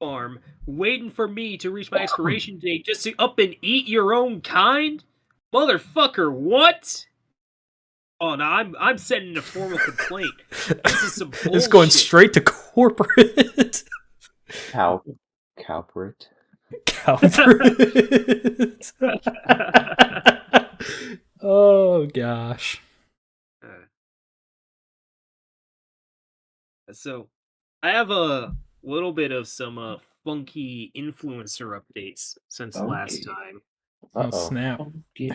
farm waiting for me to reach my expiration date just to up and eat your own kind, motherfucker. What? Oh no, I'm sending a formal complaint. This is some bullshit. It's going straight to corporate. Cowpert. Oh gosh. So, I have little bit of some funky influencer updates since last time. Oh, snap.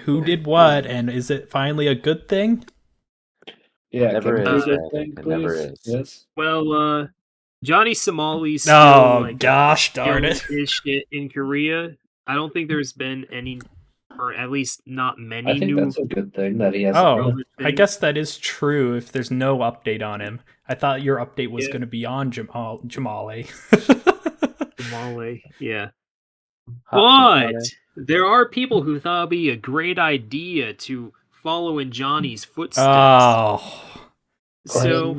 Who did what, and is it finally a good thing? Yeah, Never can we is, do man. that thing, It never please? is. Yes. Well, Johnny Somali's still Oh, gosh darn killing it. his shit in Korea. I don't think there's been any, or at least not many I think new. that's a good thing that he has. Oh, I guess that is true if there's no update on him. I thought your update was Yeah. going to be on Jamale. Somali, yeah. Hot But there are people who thought it'd be a great idea to follow in Johnny's footsteps. Oh. So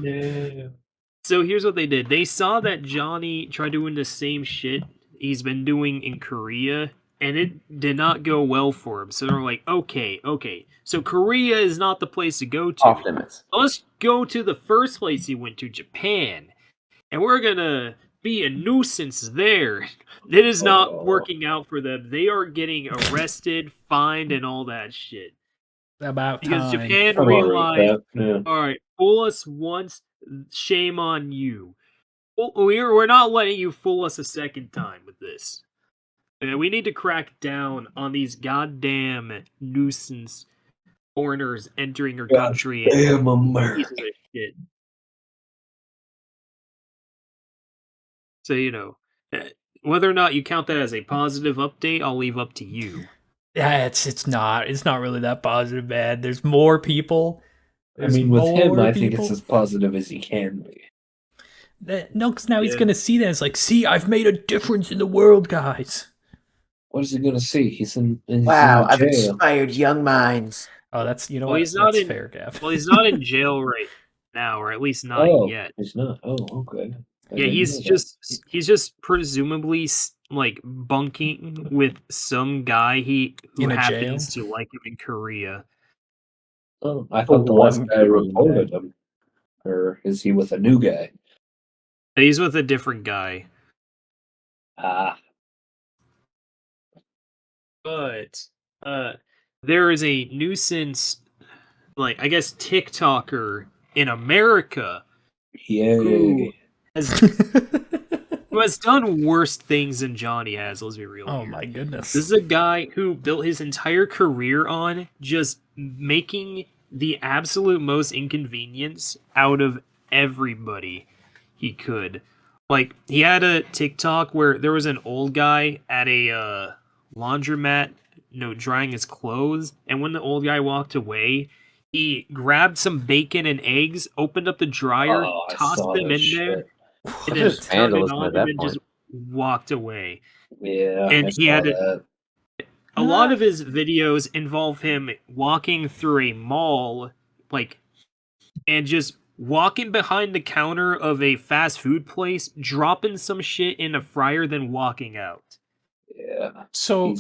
here's what they did. They saw that Johnny tried doing the same shit he's been doing in Korea, and it did not go well for him. So they're like, okay. So Korea is not the place to go to. Off limits. Let's go to the first place he went to, Japan. And we're gonna be a nuisance there. It is not working out for them. They are getting arrested, fined, and all that shit. About Because time. Japan realized, alright, fool us once, shame on you. We're not letting you fool us a second time with this. We need to crack down on these goddamn nuisance foreigners entering our country. Damn America. Pieces of shit. So, whether or not you count that as a positive update, I'll leave up to you. Yeah, it's not really that positive, man. There's more people. I mean, with him, I think it's as positive as he can be. No, because now he's gonna see that. It's like, see, I've made a difference in the world, guys. What is he gonna see? He's in Wow, I've jail. inspired young minds. Oh, that's Well, that's fair, Gav. Well, he's not in jail right now, or at least not yet. He's not. Oh, okay. Yeah, he's just presumably like bunking with some guy who in a happens jail? to like him in Korea. Oh, I thought the last guy reported him. Or is he with a new guy? He's with a different guy. But there is a nuisance, like, I guess, TikToker in America who has done worse things than Johnny has, let's be real. Oh my goodness. This is a guy who built his entire career on just making the absolute most inconvenience out of everybody he could. Like, he had a TikTok where there was an old guy at a laundromat, drying his clothes, and when the old guy walked away, he grabbed some bacon and eggs, opened up the dryer, tossed them in there, and then turned it on, and then just walked away. Yeah, and he had a lot of his videos involve him walking through a mall, and just walking behind the counter of a fast food place, dropping some shit in a fryer, then walking out. Yeah. So,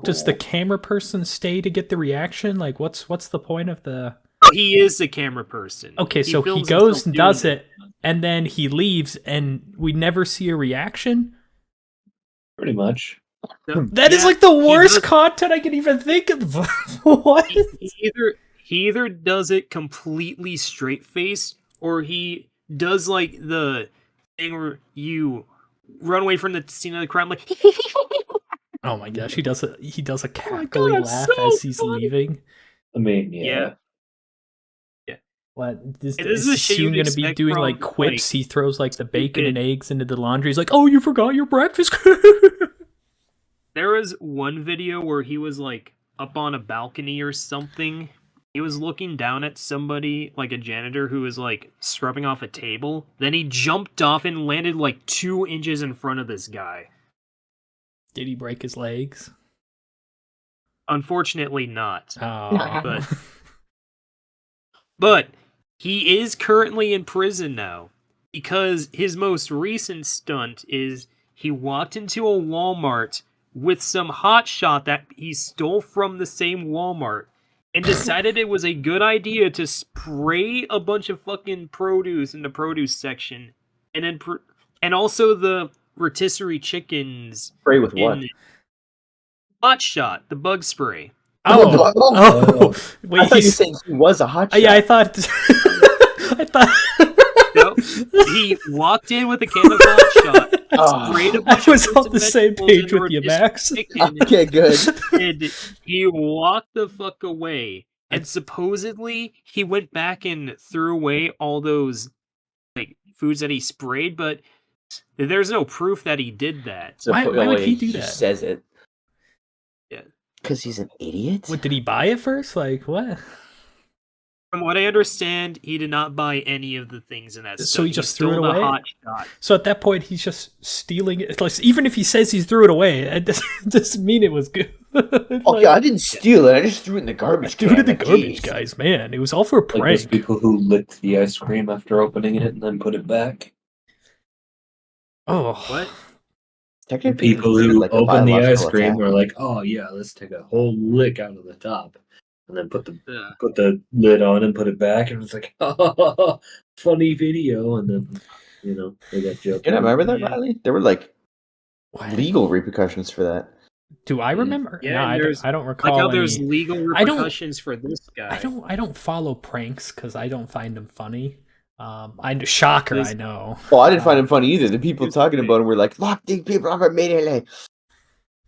does the camera person stay to get the reaction? Like, what's the point of the... He is the camera person. Okay, so he goes and does it, and then he leaves, and we never see a reaction? Pretty much. That is like the worst content I can even think of. What? He either does it completely straight-faced, or he does like the thing where you run away from the scene of the crime, like... Oh my gosh, he does a cackling laugh as he's leaving. I mean, yeah. What is soon going to be doing like quips? He throws like the bacon and eggs into the laundry. He's like, "Oh, you forgot your breakfast." There was one video where he was like up on a balcony or something. He was looking down at somebody, like a janitor who was like scrubbing off a table. Then he jumped off and landed like 2 inches in front of this guy. Did he break his legs? Unfortunately not. Oh. But he is currently in prison now because his most recent stunt is he walked into a Walmart with some hotshot that he stole from the same Walmart and decided it was a good idea to spray a bunch of fucking produce in the produce section, and then and also the rotisserie chickens. Spray with what? Hotshot, the bug spray. Oh. Wait, I thought you were saying he was a hotshot. Yeah, I thought. He walked in with a can of hot shot, sprayed a bunch I was of on the same page with you, Max. Okay, good. And he walked the fuck away. And supposedly he went back and threw away all those like foods that he sprayed, but there's no proof that he did that. Why would he do that? Says it. Yeah. Because he's an idiot? What, did he buy it first? Like, what? From what I understand, he did not buy any of the things in that stuff. So he just threw it stole the away? hot shot. So at that point, he's just stealing it. Like, even if he says he threw it away, it doesn't mean it was good. Okay, I didn't steal it. I just threw it in the garbage can. Threw it in the Like, garbage, jeez. guys. Man, it was all for a Like prank. those people who licked the ice cream after opening it and then put it back. Oh, What? Technically, People considered, who like, a open the ice biological cream attack. are like, "Oh yeah, let's take a whole lick out of the top, and then put the Yeah. lid on and put it back." And it's like, "Oh, funny video." And then they got joked. You know, remember that, Yeah. Riley? There were like what? legal repercussions for that. Do I remember? Yeah, no, and I don't Like recall how there's any. legal I don't- repercussions for this guy. I don't follow pranks because I don't find them funny. Shocker, This- I know. Well, I didn't find him funny either. The people Here's talking the about him were like, "Lock these people up immediately."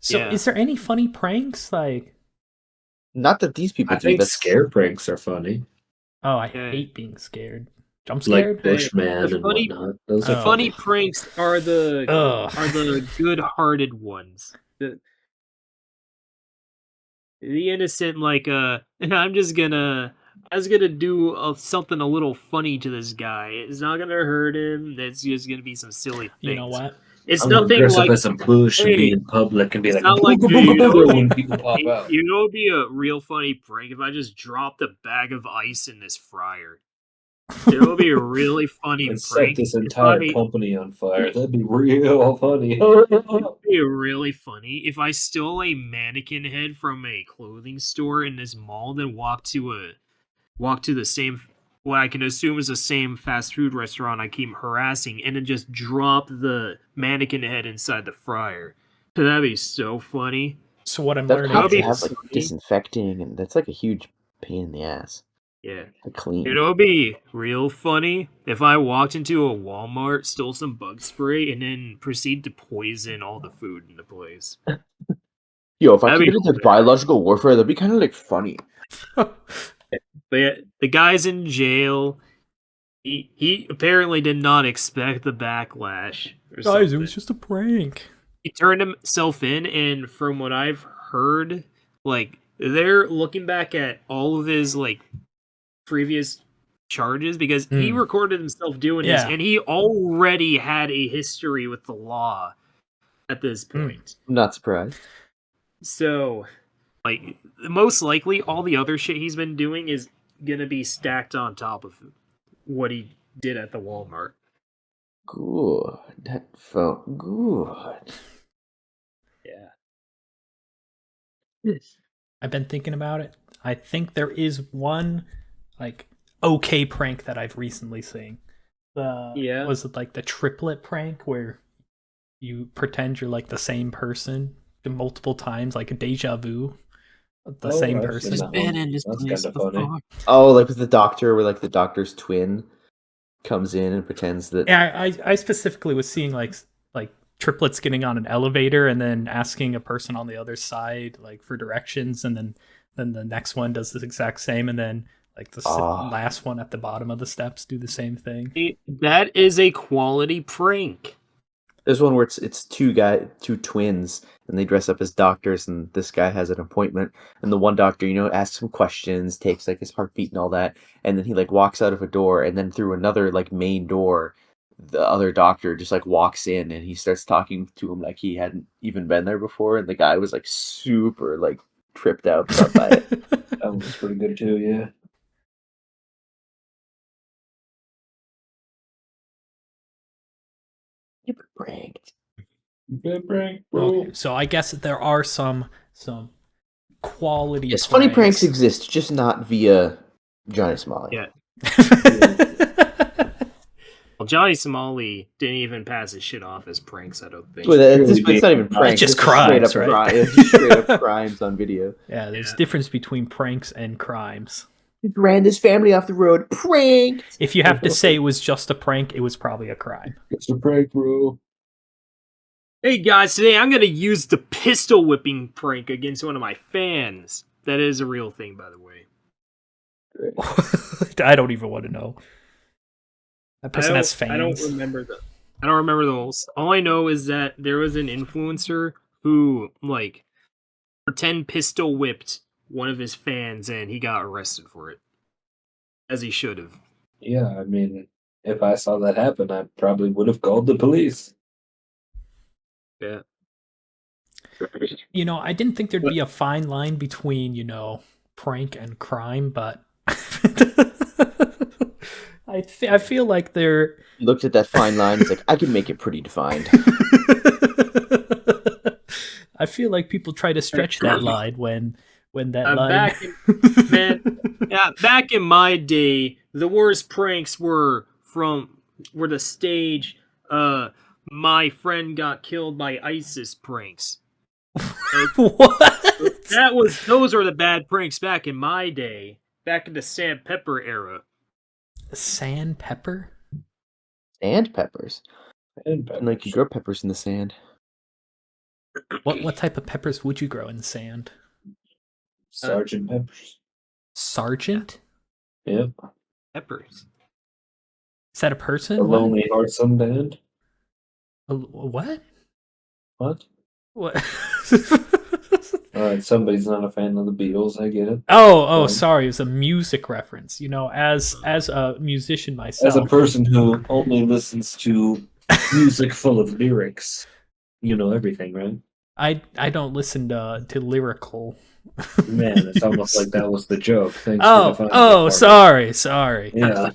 So, Yeah. is there any funny pranks? Like, Not that these people I do. think That's scare pranks are funny, oh, I Yeah. hate being scared. Jump like scared? Bushman The and funny- whatnot. Those Oh. are Funny funny. pranks are the Ugh. good-hearted ones. The innocent, like, I was gonna do something a little funny to this guy. It's not gonna hurt him. It's just gonna be some silly things. You know what? It's I'm gonna nothing dress like up as a bush and be hey, in public and be it's like, not like, "Booga, hey, booga, you know booga," what- when people pop out. you know, it'd be a real funny prank if I just dropped a bag of ice in this fryer. It would be a really funny And set prank. this It's entire probably- company on fire. That'd be real funny. It would be really funny if I stole a mannequin head from a clothing store in this mall, then walked to the same, what I can assume is the same fast food restaurant I keep harassing, and then just drop the mannequin head inside the fryer. That'd be so funny. So what I'm that learning have to be have is like funny. disinfecting, and that's like a huge pain in the ass Yeah. to clean. You know, it'd be real funny if I walked into a Walmart, stole some bug spray, and then proceed to poison all the food in the place. Yo, if I that'd be committed to hilarious. biological warfare, that'd be kind of like funny. But yeah, the guy's in jail. He apparently did not expect the backlash. Or guys, it something. was just a prank. He turned himself in, and from what I've heard, like they're looking back at all of his like previous charges because he recorded himself doing this, Yeah. and he already had a history with the law at this point. I'm not surprised. So, like, most likely, all the other shit he's been doing is gonna be stacked on top of what he did at the Walmart. Good. That felt good. Yeah. I've been thinking about it. I think there is one like okay prank that I've recently seen. Yeah. Was it like the triplet prank where you pretend you're like the same person multiple times, like a deja vu? The same I've person. seen that one. in this That's place kinda funny. before. Oh, like with the doctor, where like the doctor's twin comes in and pretends that. Yeah, I specifically was seeing like triplets getting on an elevator and then asking a person on the other side like for directions, and then the next one does the exact same, and then like the last one at the bottom of the steps do the same thing. That is a quality prank. There's one where it's two twins, and they dress up as doctors, and this guy has an appointment, and the one doctor, asks him questions, takes like his heartbeat and all that, and then he like walks out of a door, and then through another like main door, the other doctor just like walks in, and he starts talking to him like he hadn't even been there before, and the guy was like super like tripped out by it. That was pretty good too, yeah. You were pranked. Good prank, bro. Okay, so I guess there are some quality. Yes, funny pranks exist, just not via Johnny Smalley. Yeah. Well, Johnny Somali didn't even pass his shit off as pranks, I don't think. Well, at this point, it's not even pranks. just it's straight crimes, up right? It's just straight up crimes on video. Yeah, there's Yeah. difference between pranks and crimes. Just ran this family off the road. Prank. If you have to say it was just a prank, it was probably a crime. It's a prank, bro. Hey guys, today I'm gonna use the pistol whipping prank against one of my fans. That is a real thing, by the way. I don't even want to know. That person has fans. I don't remember those. All I know is that there was an influencer who like pretend pistol whipped one of his fans and he got arrested for it. As he should have. Yeah, I mean, if I saw that happen, I probably would have called the police. Yeah. You know, I didn't think there'd be a fine line between, you know, prank and crime, but I feel like they're... He looked at that fine line. He's like, I can make it pretty defined. I feel like people try to stretch that line when that line... Back in my day, the worst pranks were the stage, my friend got killed by ISIS pranks. What? Those are the bad pranks back in my day. Back in the sandpepper era. Sandpepper? Sandpeppers. Like you grow peppers in the sand. What type of peppers would you grow in the sand? Sergeant Peppers. Sergeant? Yep. Peppers. Is that a person? A Lonely Heartsome Band. What? What? What? Alright, somebody's not a fan of the Beatles, I get it. Oh, sorry, it was a music reference. You know, as a musician myself. As a person who only listens to music full of lyrics, you know everything, right? I don't listen to lyrical. Man, it's almost like that was the joke. Thanks Sorry. Yeah.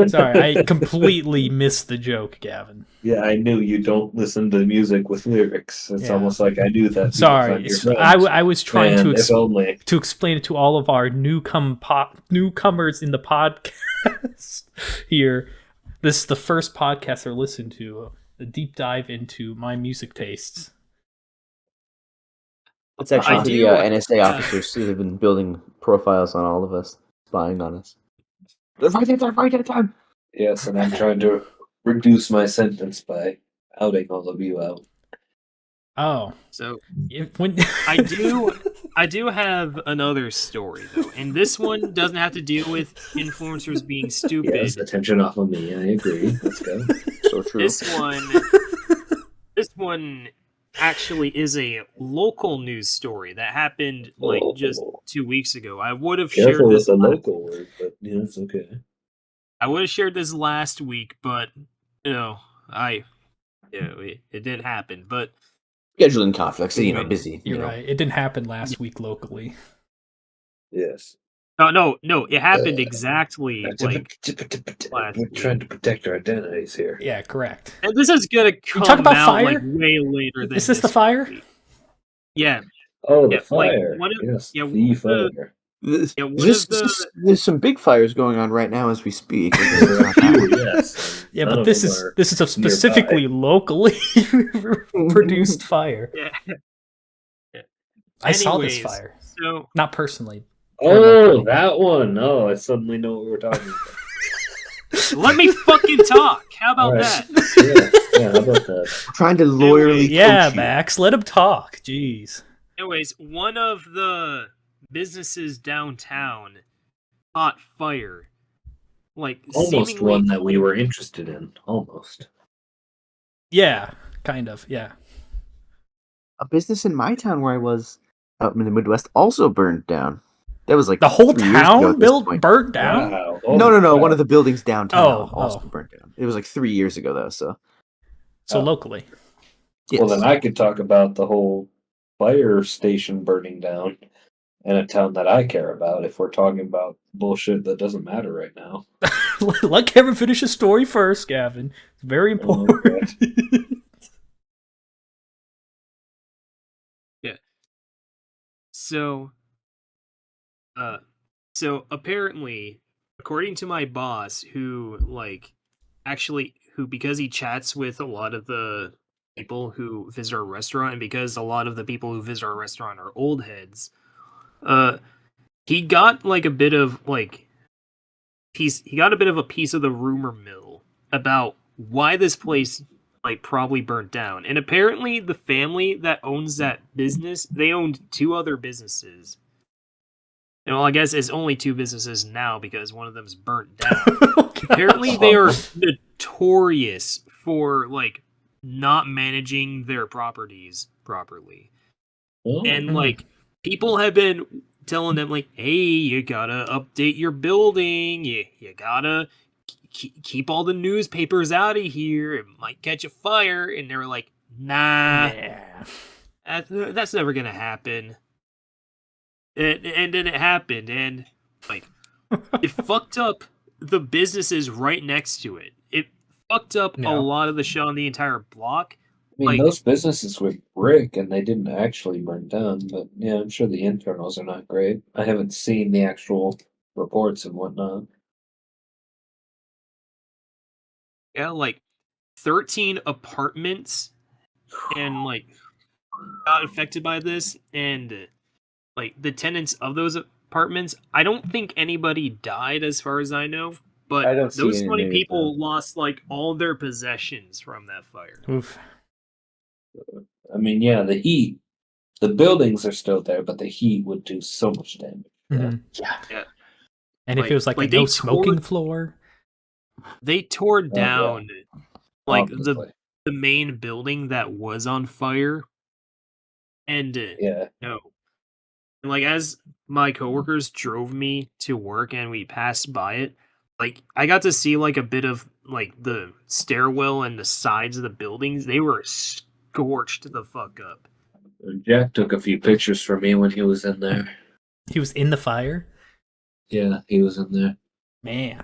Sorry, I completely missed the joke, Gavin. Yeah, I knew you don't listen to music with lyrics. It's almost like I knew that. Sorry, I was trying to explain it to all of our newcomers in the podcast here. This is the first podcast they're listening to, a deep dive into my music tastes. It's actually for the NSA officers who have been building profiles on all of us, spying on us. Let's fight at a time. Yes, and I'm trying to reduce my sentence by outing all of you out. Oh, so when I do have another story though, and this one doesn't have to deal with influencers being stupid. Yes, attention off of me. I agree. Let's go. So true. This one actually is a local news story that happened just 2 weeks ago. I would have shared this. Careful with the local word, but yeah, it's okay. I would have shared this last week, but it didn't happen. But scheduling conflicts, busy. You're right. It didn't happen last week locally. Yes. No, it happened exactly like we're trying to protect our identities here. Yeah, correct. And this is gonna come talk about out fire? like way later than Is this the fire? Week. Yeah. Oh, the fire. The fire. There's some big fires going on right now as we speak. Yes. Yeah, but this is a specifically locally produced fire. Yeah. I saw this fire. So not personally. Oh, that one. Oh, I suddenly know what we're talking about. Let me fucking talk. How about that? Yeah, how about that? I'm trying to lawyerly coach Max, let him talk. Jeez. Anyways, one of the businesses downtown caught fire. Almost one that we were interested in. Almost. Yeah, kind of, yeah. A business in my town where I was out in the Midwest also burned down. That was like the whole town burnt down? Wow. No. One of the buildings downtown also burnt down. It was like 3 years ago, though. So locally. Yes. Well, then I could talk about the whole fire station burning down in a town that I care about if we're talking about bullshit that doesn't matter right now. Let Kevin finish his story first, Gavin. It's very important. Okay. Yeah. So apparently, according to my boss, who because he chats with a lot of the people who visit our restaurant, and because a lot of the people who visit our restaurant are old heads, he got like a bit of like he got a bit of a piece of the rumor mill about why this place like probably burnt down. And apparently the family that owns that business, they owned 2 other businesses. And well, I guess it's only 2 businesses now because one of them's burnt down. Apparently they are notorious for like not managing their properties properly. And like people have been telling them like, hey, you gotta update your building, you gotta keep all the newspapers out of here, it might catch a fire. And they were like, nah, that's never gonna happen. And then it happened, and like it fucked up the businesses right next to it. It fucked up a lot of the shit on the entire block. I mean, those businesses were brick and they didn't actually burn down, but yeah, I'm sure the internals are not great. I haven't seen the actual reports and whatnot. Yeah, like 13 apartments and like got affected by this, and like the tenants of those apartments, I don't think anybody died as far as I know, but those 20 people lost like all their possessions from that fire. Oof. I mean, yeah, the heat, the buildings are still there, but the heat would do so much damage. Yeah. And if it was like a no smoking floor, they tore down like the main building that was on fire, and no, and like as my coworkers drove me to work and we passed by it, like I got to see like a bit of like the stairwell and the sides of the buildings. They were scorched the fuck up. Jack took a few pictures for me when he was in there. He was in the fire? Yeah, he was in there. Man.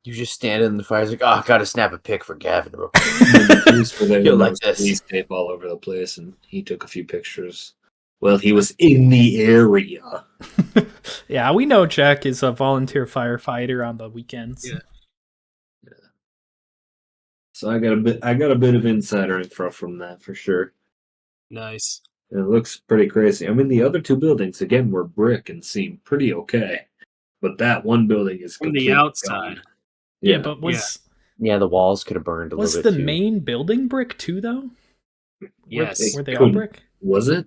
You just stand in the fire, like, oh, I gotta snap a pic for Gavin real quick. You'll like this. Police tape all over the place, and he took a few pictures. Well, he was in the area. Yeah, we know Jack is a volunteer firefighter on the weekends. Yeah. So I got a bit of insider info from that for sure. Nice. And it looks pretty crazy. I mean, the other 2 buildings again were brick and seemed pretty okay, but that one building is from the outside. Gone. Yeah, but the walls could have burned a little bit. Was the main building brick too, though? Yes. Were they all brick? Was it?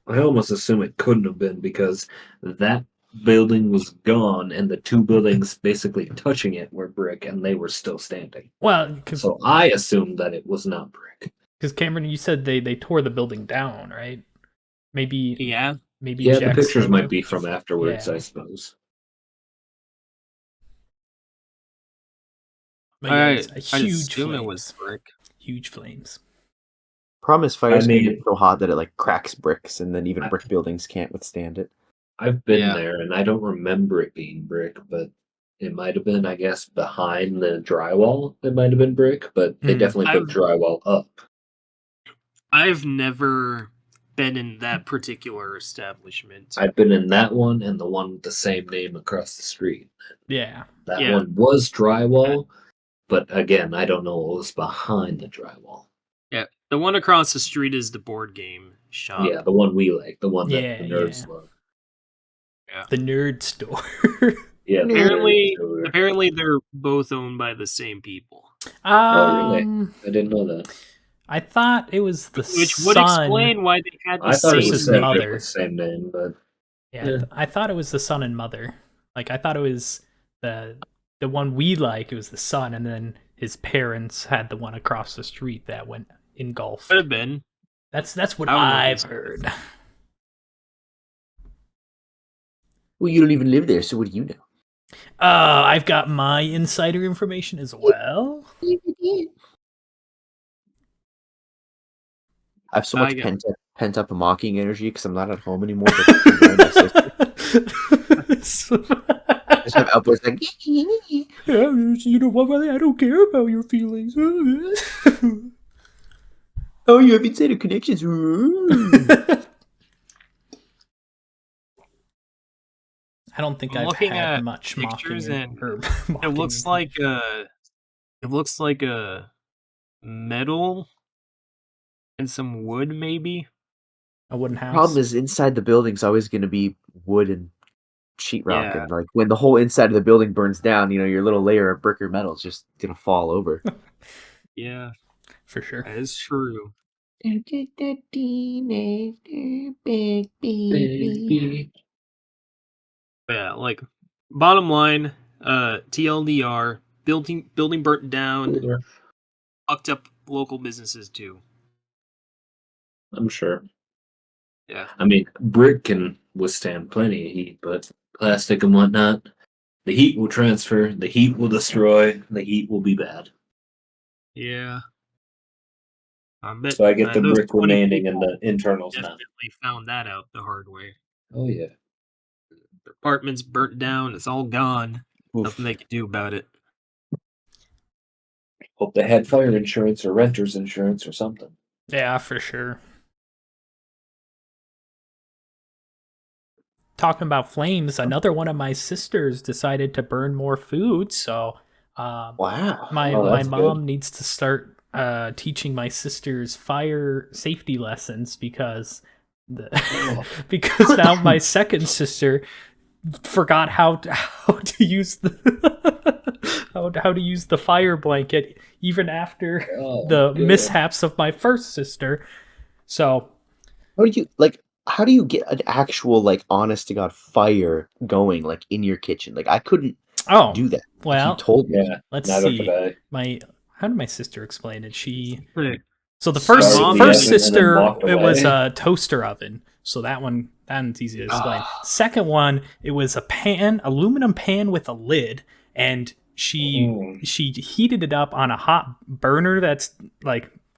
I almost assume it couldn't have been because that building was gone and the 2 buildings basically touching it were brick and they were still standing. Well, so I assumed that it was not brick. Because Cameron, you said they tore the building down, right? Maybe. Yeah. Maybe. Yeah, the pictures might be from afterwards, I suppose. But yeah, it's a huge flame. It was brick. Huge flames. Problem is, fires can get so hot that it like cracks bricks, and then even brick buildings can't withstand it. I've been there, and I don't remember it being brick, but it might have been, I guess, behind the drywall. It might have been brick, but they definitely put drywall up. I've never been in that particular establishment. I've been in that one and the one with the same name across the street. Yeah. That one was drywall, but again, I don't know what was behind the drywall. Yeah, the one across the street is the board game shop. Yeah, the one we like, the one that the nerds love. Yeah. The nerd store. Yeah. Apparently they're both owned by the same people. Oh, really? I didn't know that. I thought it was the Which would explain why they had the same name, but I thought it was the son and mother. Like I thought it was the one we like. It was the son, and then his parents had the one across the street that went in golf. Could have been. That's what I've heard. Well, you don't even live there, so what do you know? I've got my insider information as well. I have so much pent up mocking energy because I'm not at home anymore. Just have outbursts like, you know what, really? I don't care about your feelings. Oh, you have insider connections. I don't think I've had much mocking. It looks like a metal and some wood, maybe. A wooden house. Problem is, inside the building's always going to be wood and sheetrock, Yeah. and like when the whole inside of the building burns down, your little layer of brick or metal is just gonna fall over. Yeah, for sure. that is true. Yeah, like bottom line, TLDR, building burnt down, fucked up local businesses too. I'm sure. Yeah. I mean, brick can withstand plenty of heat, but plastic and whatnot, the heat will transfer, the heat will destroy, the heat will be bad. Yeah. I bet, So I get the those brick 20 remaining and people the internals not. definitely found that out the hard way. Oh yeah. The apartment's burnt down. It's all gone. Oof. Nothing they can do about it. Hope they had fire insurance or renter's insurance or something. Yeah, for sure. Talking about flames, another one of my sisters decided to burn more food, so Wow. my that's mom good. needs to start teaching my sisters fire safety lessons because because now my second sister forgot how to use the how to use the fire blanket even after the mishaps of my first sister. So how do you get an actual honest to God fire going in your kitchen? I couldn't do that. Well, you told me. Yeah. let's Neither see. could How did my sister explain it? Right. So the Started first the first oven and then sister, walked it was away. a toaster oven. So that one's easy to explain. Second one, it was a pan, aluminum pan with a lid, and she heated it up on a hot burner that's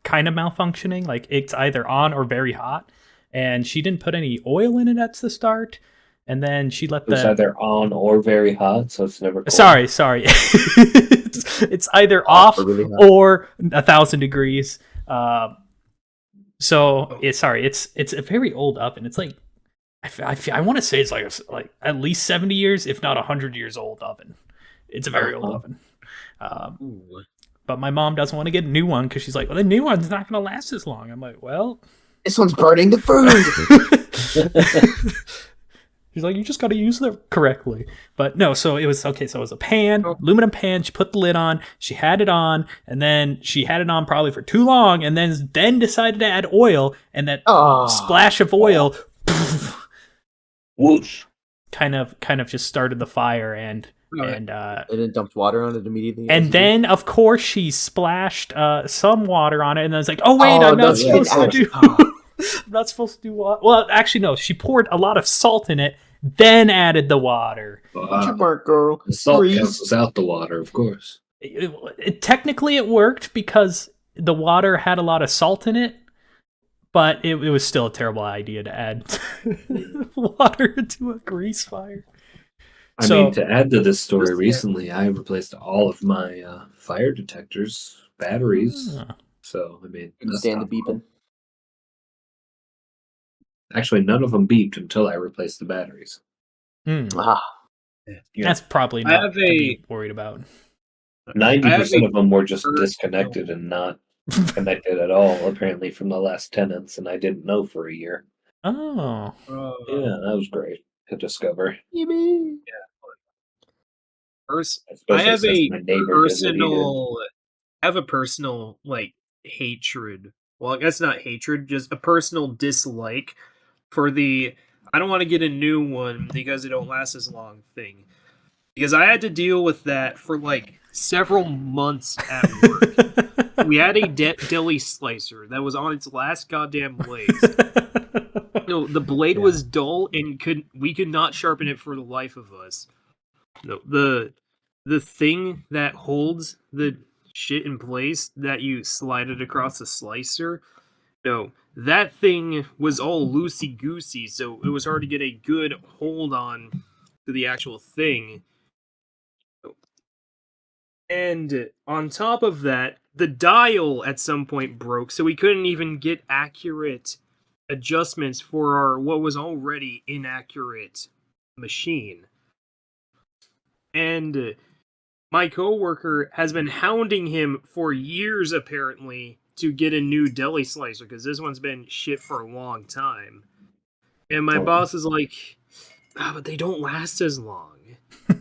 kind of malfunctioning. Like it's either on or very hot. And she didn't put any oil in it at the start. And then she let It's either on or very hot, so it's never cold. Sorry. it's either off or really hot. or 1,000 degrees. It's a very old oven. It's I want to say it's like at least 70 years, if not 100 years old oven. It's a very old oven. But my mom doesn't want to get a new one because she's like, well, the new one's not going to last as long. I'm like, well, this one's burning the food. She's like, you just got to use it correctly. But no, so it was okay. So it was a pan, aluminum pan. She put the lid on. She had it on, and then she had it on probably for too long, and then decided to add oil, and that splash of oil, whoosh, kind of just started the fire, and and then dumped water on it immediately. And then, of course, she splashed some water on it, and then it's like, oh wait, I'm not supposed to do. I'm not supposed to do water. Well, actually, no. She poured a lot of salt in it, then added the water. Girl. The salt cancels out the water, of course. Technically, it worked because the water had a lot of salt in it, but it was still a terrible idea to add water to a grease fire. I mean, to add to this story, recently I replaced all of my fire detectors, batteries. So, I mean, stand the beeping. Actually, none of them beeped until I replaced the batteries. That's probably not to be worried about. 90% of them were just disconnected and not connected at all, apparently, from the last tenants, and I didn't know for a year. Oh. Yeah, that was great to discover. Yeah. I have a personal hatred. Well, I guess not hatred, just a personal dislike for the I don't want to get a new one because it don't last as long thing. Because I had to deal with that for several months at work. We had a deli slicer that was on its last goddamn blade. The blade was dull and we could not sharpen it for the life of us. The thing that holds the shit in place that you slide it across the slicer, that thing was all loosey-goosey, so it was hard to get a good hold on to the actual thing. And on top of that, the dial at some point broke, so we couldn't even get accurate adjustments for what was already inaccurate machine. And my coworker has been hounding him for years, apparently, to get a new deli slicer because this one's been shit for a long time. And my boss is like, but they don't last as long.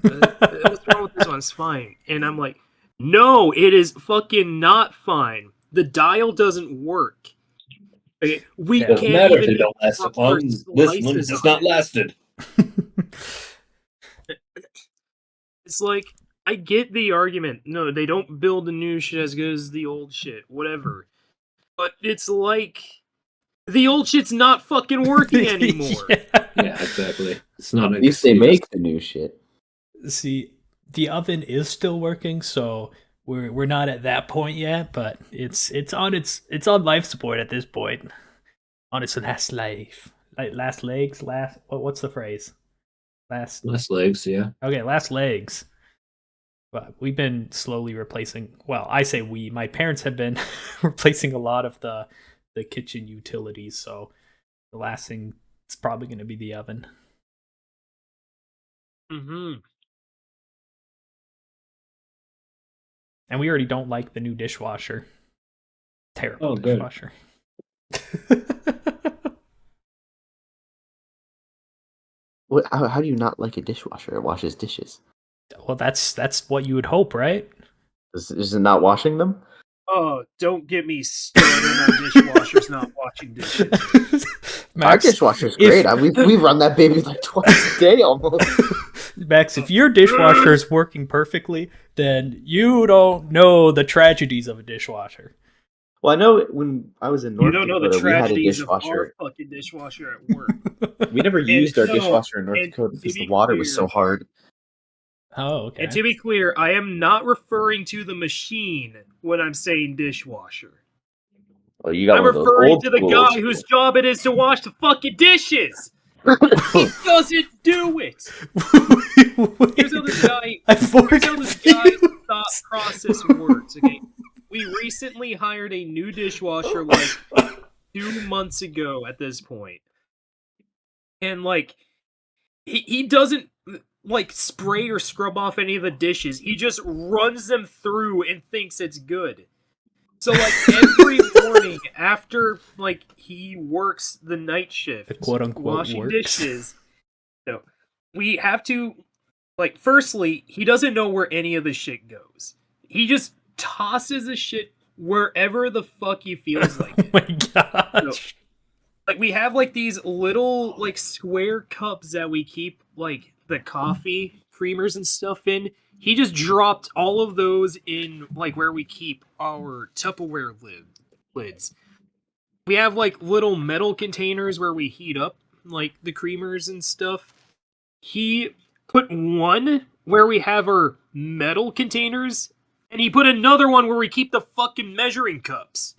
What's wrong with this one? It's fine. And I'm like, no, it is fucking not fine. The dial doesn't work. Okay, we can't matter even if they don't last so long. This one has not lasted. It's like, I get the argument. No, they don't build the new shit as good as the old shit. Whatever. But it's like, the old shit's not fucking working anymore. Yeah, exactly. It's not. At least they make the new shit. See, the oven is still working, so we're not at that point yet, but it's on life support at this point. On its last life. Like last legs, what's the phrase? Last legs, yeah. Okay, last legs. But we've been slowly replacing, well, I say we, my parents have been replacing a lot of the kitchen utilities, so the last thing is probably going to be the oven. Mm-hmm. And we already don't like the new dishwasher. Terrible dishwasher. How do you not like a dishwasher? It washes dishes. Well, that's what you would hope, right? Is it not washing them? Oh, don't get me started on dishwashers not washing dishes. Our dishwasher's great. We run that baby like twice a day almost. Max, if your dishwasher is working perfectly, then you don't know the tragedies of a dishwasher. Well, I know when I was in North Dakota, we had a tragedies of dishwasher. our fucking dishwasher at work. We never used our dishwasher in North Dakota because the water was so hard. Oh, okay. And to be clear, I am not referring to the machine when I'm saying dishwasher. Well, you got I'm referring to the guy whose job it is to wash the fucking dishes. He doesn't do it. Here's how this guy's thought process works. Okay, we recently hired a new dishwasher like 2 months ago at this point, and like he doesn't like spray or scrub off any of the dishes. He just runs them through and thinks it's good. So like every morning after like he works the night shift, the quote unquote washing dishes, no, we have to like firstly, he doesn't know where any of the shit goes. He just tosses the shit wherever the fuck he feels like it. Oh my gosh. So, like we have like these little like square cups that we keep like the coffee creamers and stuff in. He just dropped all of those in like where we keep our Tupperware lids. We have like little metal containers where we heat up like the creamers and stuff. He put one where we have our metal containers, and he put another one where we keep the fucking measuring cups.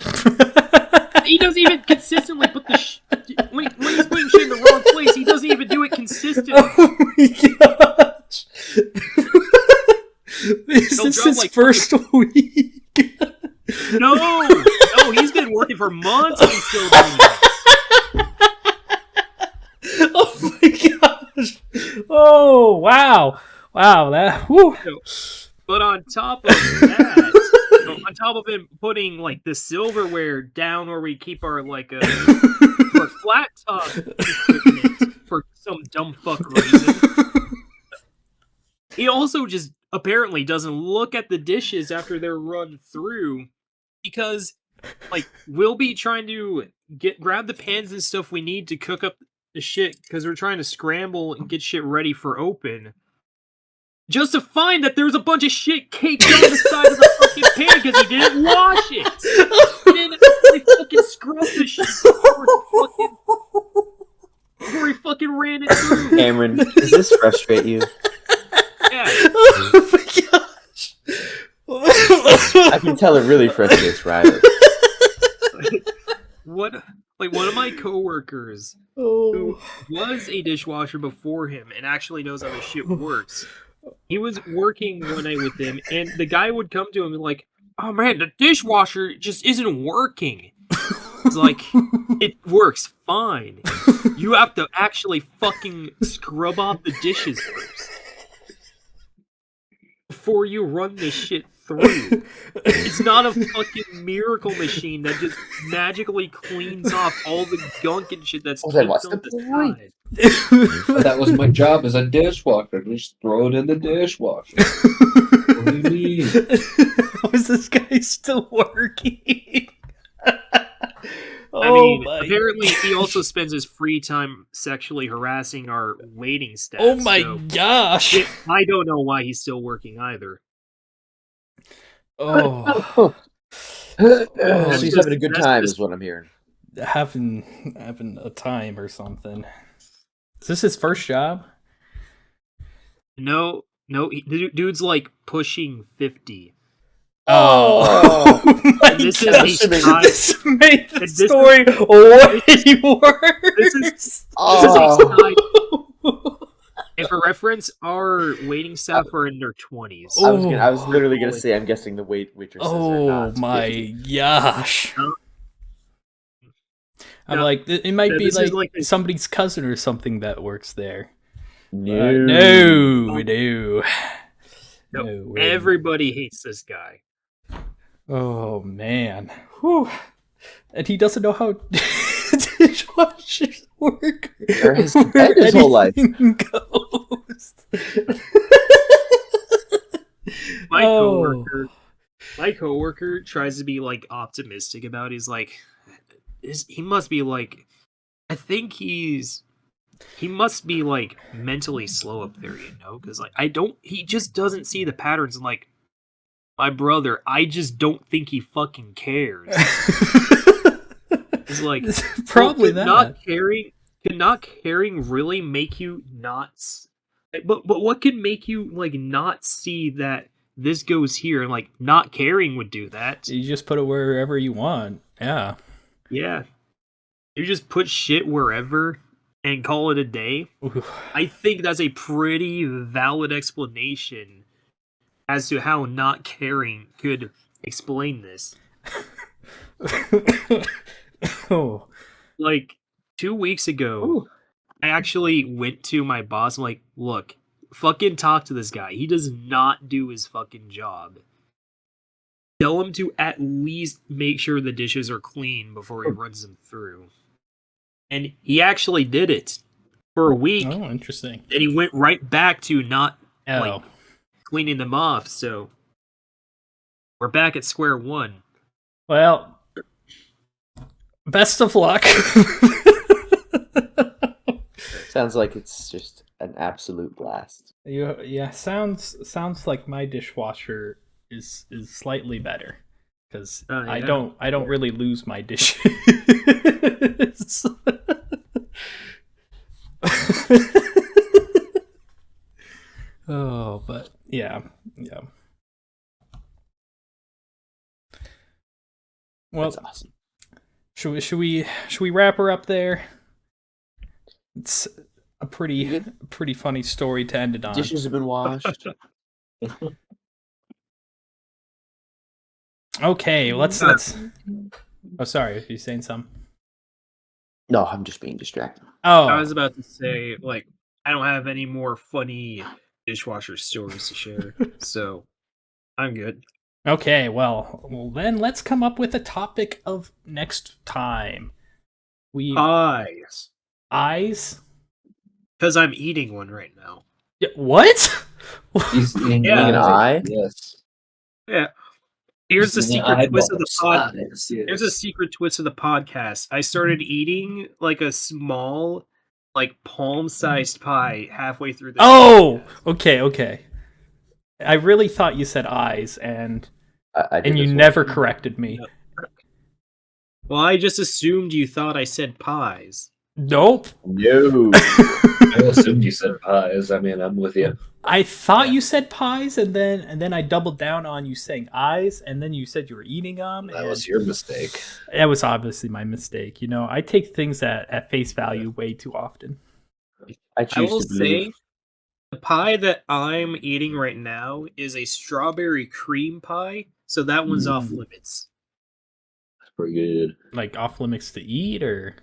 He doesn't even consistently put the when he's putting shit in the wrong place, he doesn't even do it consistently. Oh my gosh. Is this his like, first week? No, he's been working for months and he's still doing this. Oh my gosh. Oh, wow. That, whew. But on top of that, on top of him putting like the silverware down where we keep our like our flat top equipment for some dumb fuck reason, he also just apparently doesn't look at the dishes after they're run through because like we'll be trying to grab the pans and stuff we need to cook up the shit because we're trying to scramble and get shit ready for open. Just to find that there's a bunch of shit caked on the side of the fucking pan because he didn't wash it. He didn't actually fucking scrub the shit before he fucking ran it through. Cameron, does this frustrate you? Yeah. Oh my gosh. I can tell it really frustrates Ryder. One of my coworkers who was a dishwasher before him and actually knows how this shit works. He was working one night with him, and the guy would come to him and like, "Oh man, the dishwasher just isn't working." It's like, it works fine. You have to actually fucking scrub off the dishes first before you run this shit through. It's not a fucking miracle machine that just magically cleans off all the gunk and shit that's then what's on the the point? side. That was my job as a dishwasher. Just throw it in the dishwasher. What do you mean? How is this guy still working? I mean, apparently he also spends his free time sexually harassing our waiting staff. Oh my so gosh! I don't know why he's still working either. Oh, So he's having a good that's time, just- is what I'm hearing. having a time or something. Is this his first job? No, dude's like pushing 50. Oh, my This gosh. is a time. This made the this is- story way worse. This is Oh. a time. And for reference, our waiting staff are in their 20s. I was literally gonna say, I'm guessing the waitresses are Oh not my 50. gosh! I'm No. like, it might No, be this is like like somebody's cousin or something that works there. No. No. No, everybody hates this guy. Oh man. Whew. And he doesn't know how dishwashers work. Or his whole life. anything goes. My coworker tries to be like optimistic about it. He's like, he must be like, I think he must be like mentally slow up there, you know? Because like he just doesn't see the patterns. And like, my brother, I just don't think he fucking cares. It's like, It's probably well, that. Could not caring really make you not? But what could make you like not see that this goes here, and like not caring would do that? You just put it wherever you want. Yeah. Yeah, you just put shit wherever and call it a day. Oof. I think that's a pretty valid explanation as to how not caring could explain this. Oh. Like 2 weeks ago, Ooh. I actually went to my boss. I'm like, look, fucking talk to this guy. He does not do his fucking job. Tell him to at least make sure the dishes are clean before he runs them through. And he actually did it for a week. Oh, interesting. And he went right back to not Oh. like cleaning them off. So we're back at square one. Well, best of luck. Sounds like it's just an absolute blast. Yeah, sounds like my dishwasher is slightly better because Yeah. I don't really lose my dishes. Oh, but yeah. Well, That's awesome. should we wrap her up there? It's a pretty funny story to end it on. Dishes have been washed. Okay, let's. Oh, sorry, if you're saying something. No, I'm just being distracted. Oh, I was about to say, like, I don't have any more funny dishwasher stories to share, so I'm good. okay. Well, then let's come up with a topic of next time. Eyes. Eyes. Because I'm eating one right now. Yeah, what? He's eating Yeah. An eye? Yes. Yeah. Here's the He's eating secret twist of the eyeballs. pod. Yes. Here's a secret twist of the podcast. I started eating like a small, like palm-sized pie halfway through the Oh, podcast. okay. I really thought you said eyes, and I did you as well. never corrected me. Well, I just assumed you thought I said pies. Nope. No. I assumed you said pies. I mean, I'm with you. I thought you said pies, and then I doubled down on you saying eyes, and then you said you were eating them. That was your mistake. That was obviously my mistake. You know, I take things at face value way too often. I I choose will to believe. say, the pie that I'm eating right now is a strawberry cream pie, so that one's off limits That's pretty good. Like off limits to eat, or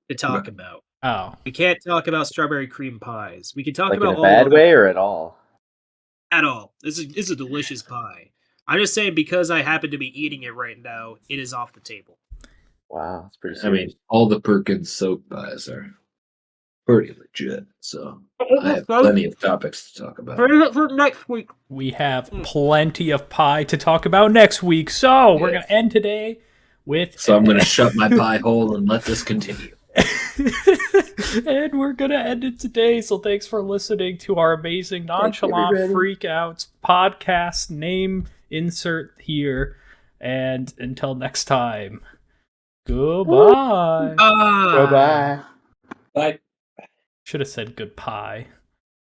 to talk about. oh, We can't talk about strawberry cream pies. We can talk Like in about a all bad other way or at all? at all. This is a delicious pie. I'm just saying because I happen to be eating it right now, it is off the table. Wow, that's pretty I serious. mean, all the Perkins soap pies are pretty legit, so I have plenty of topics to talk about. Save it for next week. We have plenty of pie to talk about next week, so we're going to end today with... So I'm going to shut my pie hole and let this continue. And we're going to end it today, so thanks for listening to our amazing Nonchalant Freakouts podcast. Name insert here, and until next time, goodbye. Bye-bye. Bye. Should have said good pie.